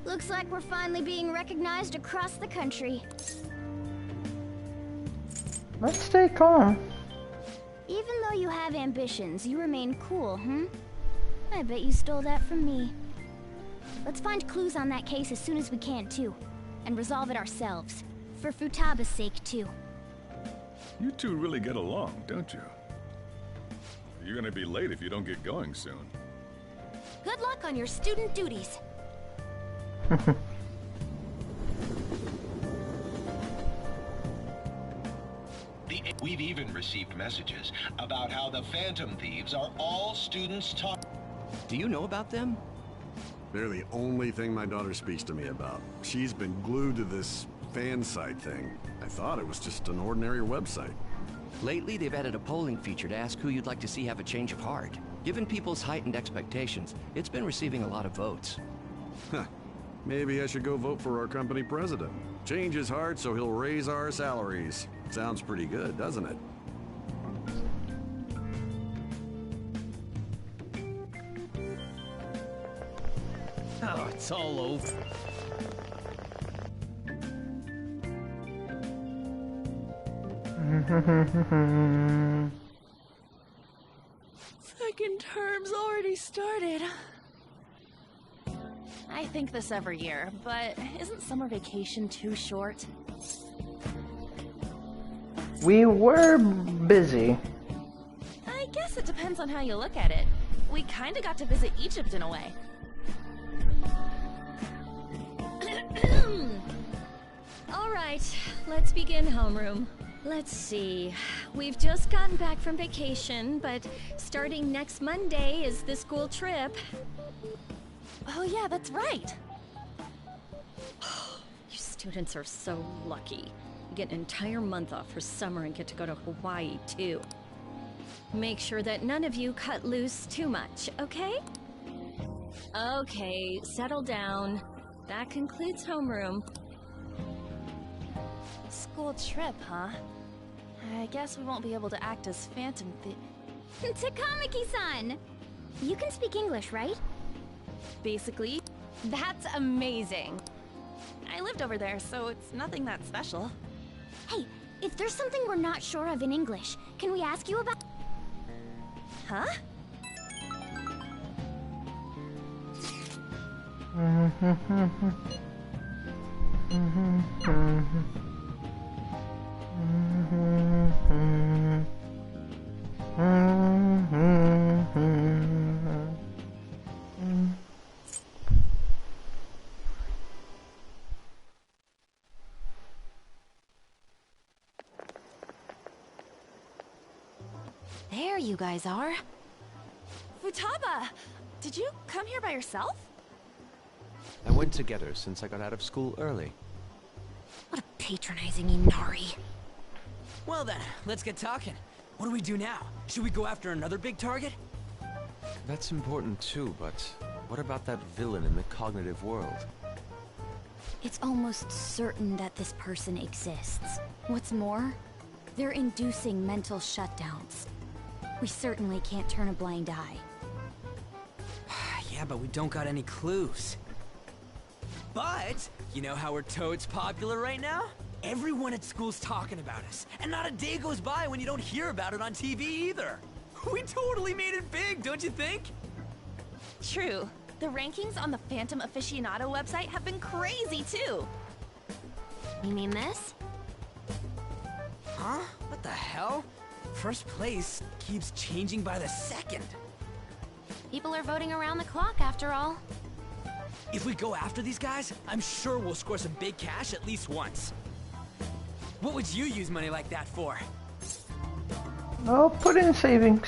Looks like we're finally being recognized across the country. Let's stay calm. Even though you have ambitions, you remain cool, I bet you stole that from me. Let's find clues on that case as soon as we can, too. And resolve it ourselves. For Futaba's sake, too. You two really get along, don't you? You're gonna be late if you don't get going soon. Good luck on your student duties. We've even received messages about how the Phantom Thieves are all students taught. Do you know about them? They're the only thing my daughter speaks to me about. She's been glued to this fan site thing. I thought it was just an ordinary website. Lately, they've added a polling feature to ask who you'd like to see have a change of heart. Given people's heightened expectations, it's been receiving a lot of votes. Huh. Maybe I should go vote for our company president. Change his heart so he'll raise our salaries. Sounds pretty good, doesn't it? Oh, it's all over. Second term's already started. I think this every year, but isn't summer vacation too short? We were busy. I guess it depends on how you look at it. We kinda got to visit Egypt in a way. Alright, let's begin homeroom. Let's see. We've just gotten back from vacation, but starting next Monday is the school trip. Oh yeah, that's right. You students are so lucky. You get an entire month off for summer and get to go to Hawaii, too. Make sure that none of you cut loose too much, okay? Okay, settle down. That concludes homeroom. School trip, huh? I guess we won't be able to act as Phantom Takamaki-san! You can speak English, right? Basically. That's amazing. I lived over there, so it's nothing that special. Hey, if there's something we're not sure of in English, can we ask you about... Huh? There you guys are. Futaba! Did you come here by yourself? I went to get her since I got out of school early. What a patronizing Inari. Well then, let's get talking. What do we do now? Should we go after another big target? That's important too, but what about that villain in the cognitive world? It's almost certain that this person exists. What's more, they're inducing mental shutdowns. We certainly can't turn a blind eye. Yeah, but we don't got any clues. But, you know how we're totes popular right now? Everyone at school's talking about us, and not a day goes by when you don't hear about it on TV either. We totally made it big, don't you think? True. The rankings on the Phantom Aficionado website have been crazy too. You mean this? Huh? What the hell? First place keeps changing by the second. People are voting around the clock after all. If we go after these guys, I'm sure we'll score some big cash at least once. What would you use money like that for? I'll put in savings.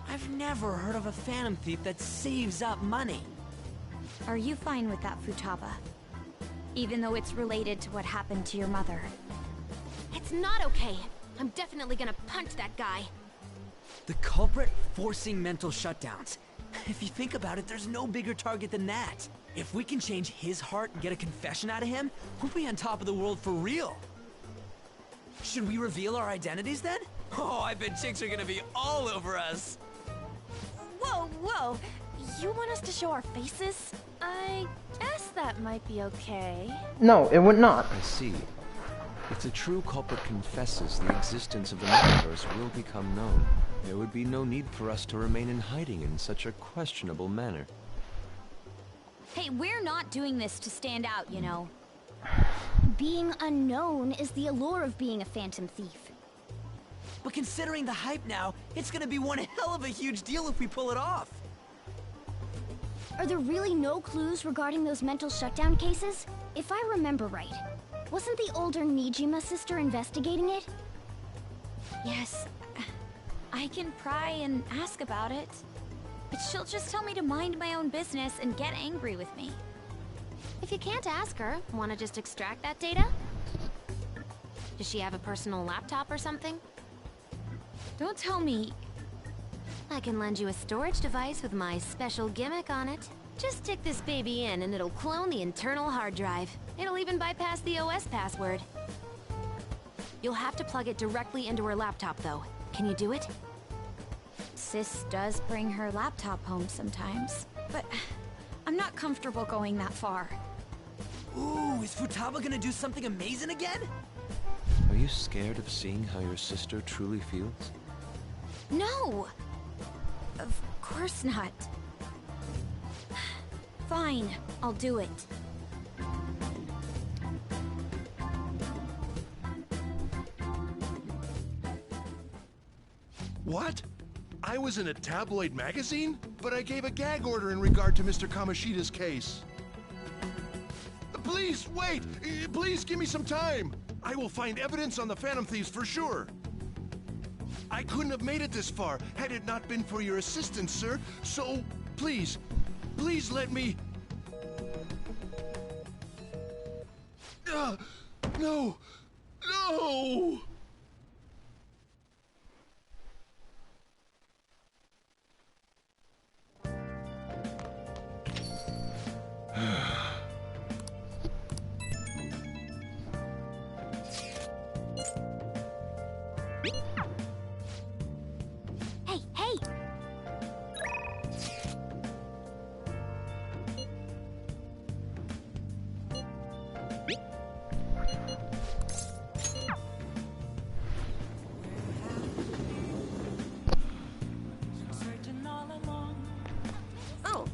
I've never heard of a Phantom Thief that saves up money. Are you fine with that, Futaba? Even though it's related to what happened to your mother. It's not okay. I'm definitely gonna punch that guy. The culprit forcing mental shutdowns. If you think about it, there's no bigger target than that. If we can change his heart and get a confession out of him, we'll be on top of the world for real. Should we reveal our identities then? Oh, I bet chicks are gonna be all over us. Whoa, whoa! You want us to show our faces? I guess that might be okay. No, it would not. I see. If the true culprit confesses, the existence of the multiverse will become known. There would be no need for us to remain in hiding in such a questionable manner. Hey, we're not doing this to stand out, you know. Being unknown is the allure of being a Phantom Thief. But considering the hype now, it's gonna be one hell of a huge deal if we pull it off. Are there really no clues regarding those mental shutdown cases? If I remember right, wasn't the older Nijima sister investigating it? Yes, I can pry and ask about it. But she'll just tell me to mind my own business and get angry with me. If you can't ask her, wanna just extract that data? Does she have a personal laptop or something? Don't tell me. I can lend you a storage device with my special gimmick on it. Just stick this baby in and it'll clone the internal hard drive. It'll even bypass the OS password. You'll have to plug it directly into her laptop though. Can you do it? Sis does bring her laptop home sometimes, but I'm not comfortable going that far. Ooh, is Futaba gonna do something amazing again? Are you scared of seeing how your sister truly feels? No! Of course not. Fine, I'll do it. What? I was in a tabloid magazine? But I gave a gag order in regard to Mr. Kamoshida's case. Please, wait! Please give me some time! I will find evidence on the Phantom Thieves for sure. I couldn't have made it this far had it not been for your assistance, sir. So, please, please let me... No! No! Hey, hey! Oh.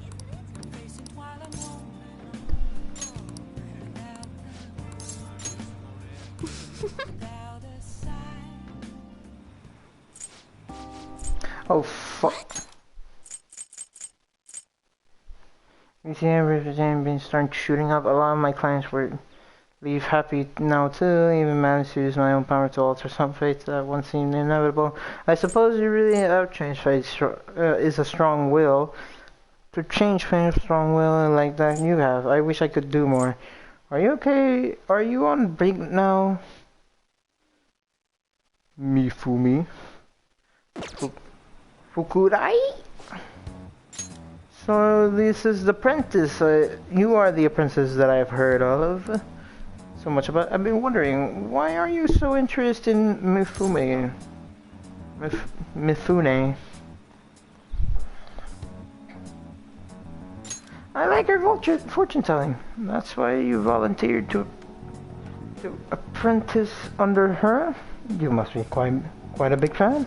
Oh fuck. You see, everything been starting shooting up. A lot of my clients were leave happy now too, even managed to use my own power to alter some fates that once seemed inevitable. I suppose you really have changed fate, is a strong will. To change fate, strong will like that you have. I wish I could do more. Are you okay? Are you on break now? Mifumi? Fukurai? So this is the apprentice. You are the apprentice that I've heard of so much about. I've been wondering, why are you so interested in Mifune? I like her fortune telling. That's why you volunteered to apprentice under her. You must be quite a big fan.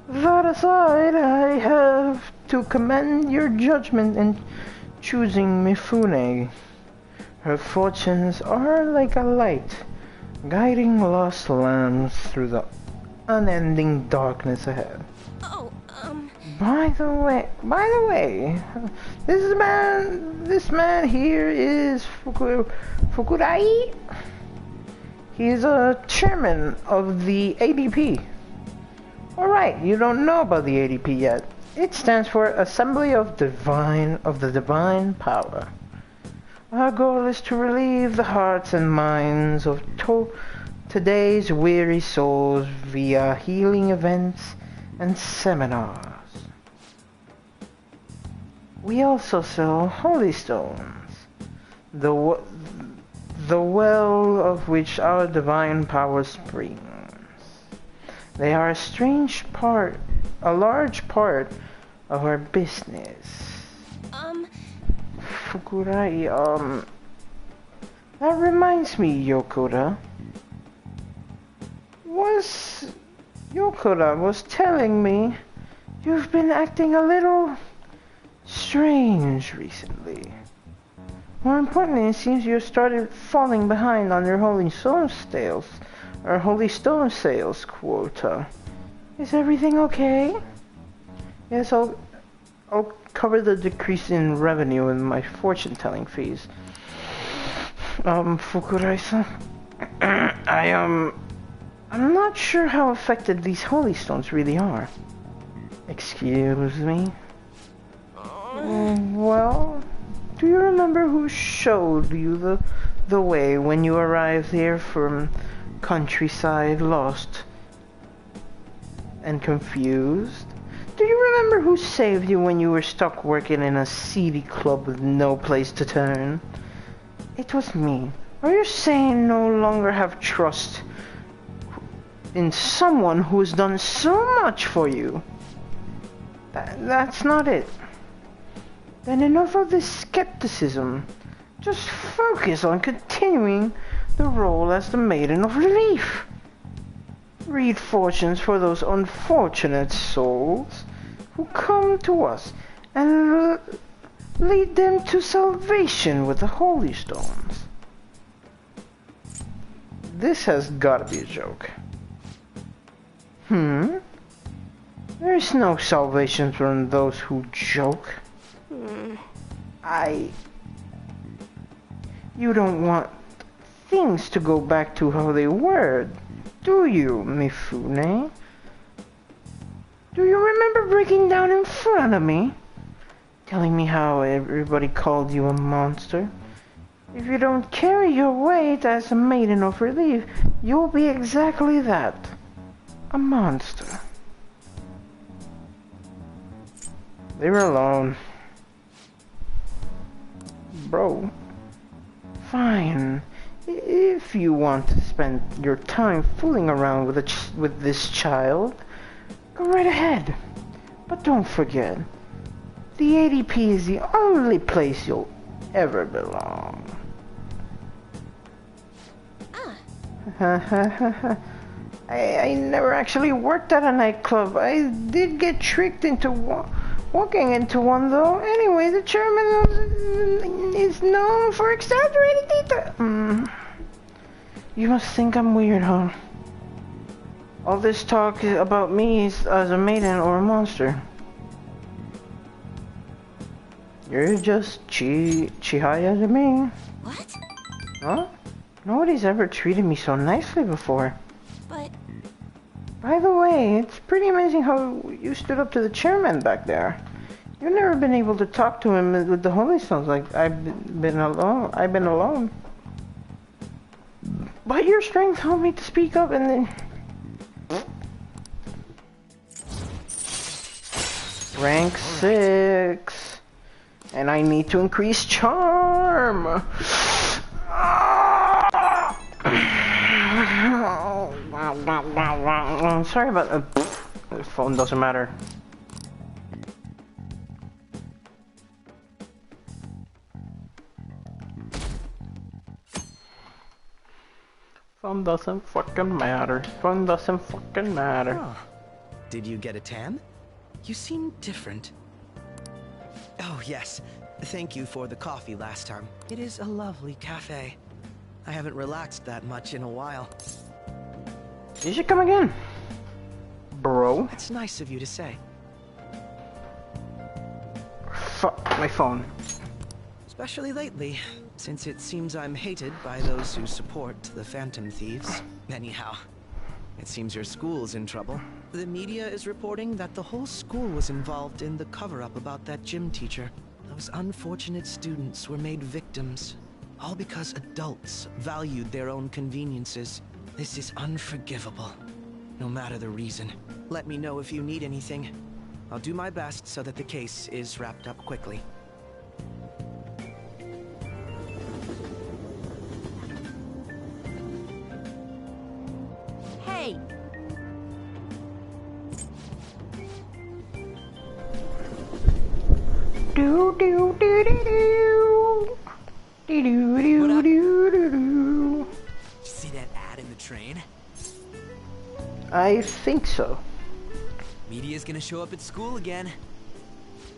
That aside, I have to commend your judgment in choosing Mifune. Her fortunes are like a light, guiding lost lambs through the unending darkness ahead. By the way, this man here is Fukurai. He's a chairman of the ADP. Alright, you don't know about the ADP yet. It stands for Assembly of the Divine Power. Our goal is to relieve the hearts and minds of today's weary souls via healing events and seminars. We also sell holy stones, the well of which our divine power springs. They are a large part of our business. Fukurai, that reminds me, Yokota. Yokota was telling me you've been acting a little strange recently. More importantly, it seems you started falling behind on your holy stone sales quota. Is everything okay? Yes, I'll cover the decrease in revenue in my fortune-telling fees. Fukurai-san, I'm not sure how effective these holy stones really are. Excuse me? Well, do you remember who showed you the way when you arrived here from countryside, lost and confused? Do you remember who saved you when you were stuck working in a seedy club with no place to turn? It was me. Are you saying no longer have trust in someone who has done so much for you? That's not it. Then enough of this skepticism. Just focus on continuing the role as the Maiden of Relief. Read fortunes for those unfortunate souls who come to us and lead them to salvation with the holy stones. This has gotta be a joke. There is no salvation from those who joke. You don't want things to go back to how they were, do you, Mifune? Do you remember breaking down in front of me? Telling me how everybody called you a monster? If you don't carry your weight as a Maiden of Relief, you'll be exactly that. A monster. Leave her alone. Bro. Fine. If you want to spend your time fooling around with this child, go right ahead. But don't forget, the ADP is the only place you'll ever belong. I never actually worked at a nightclub. I did get tricked into walking into one though. Anyway, the chairman is known for exaggerating detail. You must think I'm weird, huh? All this talk about me as a maiden or a monster. You're just Chihaya to me. What? Huh? Nobody's ever treated me so nicely before. But... By the way, it's pretty amazing how you stood up to the chairman back there. You've never been able to talk to him with the Holy Stones like I've been alone. But your strength helped me to speak up and then... Rank 6. And I need to increase charm. Sorry about the phone doesn't matter. Phone doesn't fucking matter. Phone doesn't fucking matter. Oh. Did you get a tan? You seem different. Oh, yes. Thank you for the coffee last time. It is a lovely cafe. I haven't relaxed that much in a while. You should come again, bro. That's nice of you to say. Fuck my phone. Especially lately, since it seems I'm hated by those who support the Phantom Thieves. Anyhow, it seems your school's in trouble. The media is reporting that the whole school was involved in the cover-up about that gym teacher. Those unfortunate students were made victims, all because adults valued their own conveniences. This is unforgivable, no matter the reason. Let me know if you need anything. I'll do my best so that the case is wrapped up quickly. Hey! Do do do do do. Do do do do do do. See that ad in the train? I think so. Media's gonna show up at school again.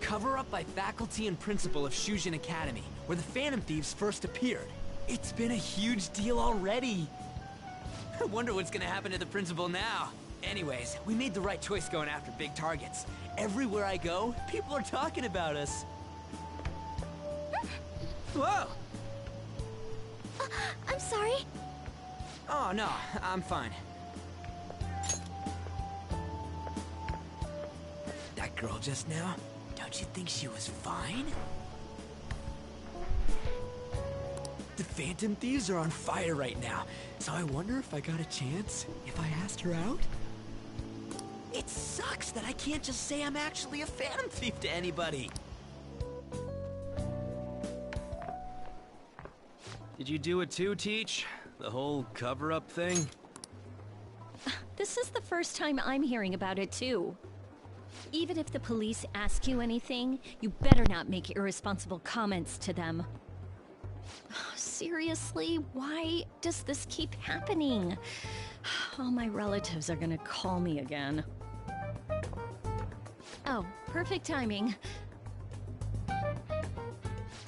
Cover up by faculty and principal of Shujin Academy, where the Phantom Thieves first appeared. It's been a huge deal already. I wonder what's gonna happen to the principal now. Anyways, we made the right choice going after big targets. Everywhere I go, people are talking about us. Whoa! I'm sorry. Oh, no, I'm fine. That girl just now, don't you think she was fine? The Phantom Thieves are on fire right now, so I wonder if I got a chance if I asked her out? It sucks that I can't just say I'm actually a Phantom Thief to anybody. Did you do it too, Teach? The whole cover-up thing? This is the first time I'm hearing about it, too. Even if the police ask you anything, you better not make irresponsible comments to them. Seriously, why does this keep happening? All my relatives are gonna call me again. Oh, perfect timing.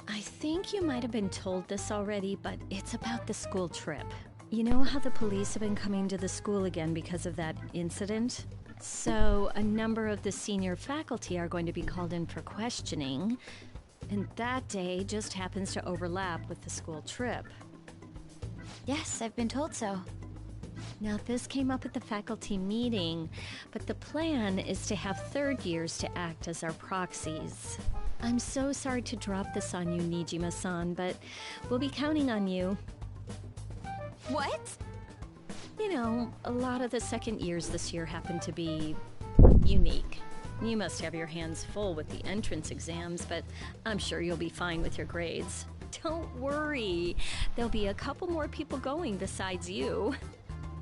I think you might have been told this already, but it's about the school trip. You know how the police have been coming to the school again because of that incident? So, a number of the senior faculty are going to be called in for questioning, and that day just happens to overlap with the school trip. Yes, I've been told so. Now, this came up at the faculty meeting, but the plan is to have third years to act as our proxies. I'm so sorry to drop this on you, Nijima-san, but we'll be counting on you. What? You know, a lot of the second years this year happen to be unique. You must have your hands full with the entrance exams, but I'm sure you'll be fine with your grades. Don't worry. There'll be a couple more people going besides you.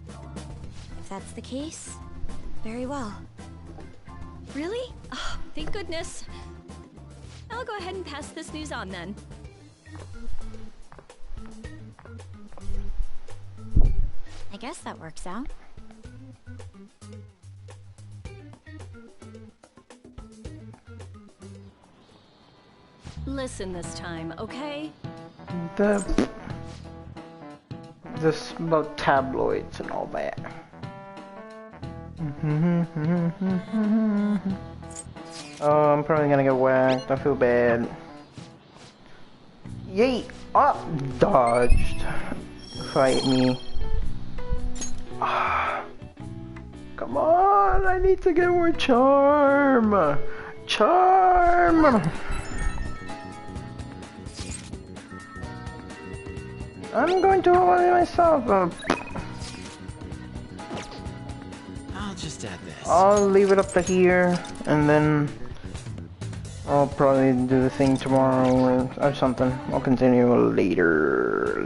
If that's the case, very well. Really? Oh, thank goodness. I'll go ahead and pass this news on then. I guess that works out. Listen this time, okay? This about tabloids and all that. Oh, I'm probably gonna get whacked. I feel bad. Yay! Oh, dodged. fight me. Come on, I need to get more charm. Charm. I'm going to hold it myself. I'll just add this. I'll leave it up to here, and then I'll probably do the thing tomorrow or something. I'll continue later.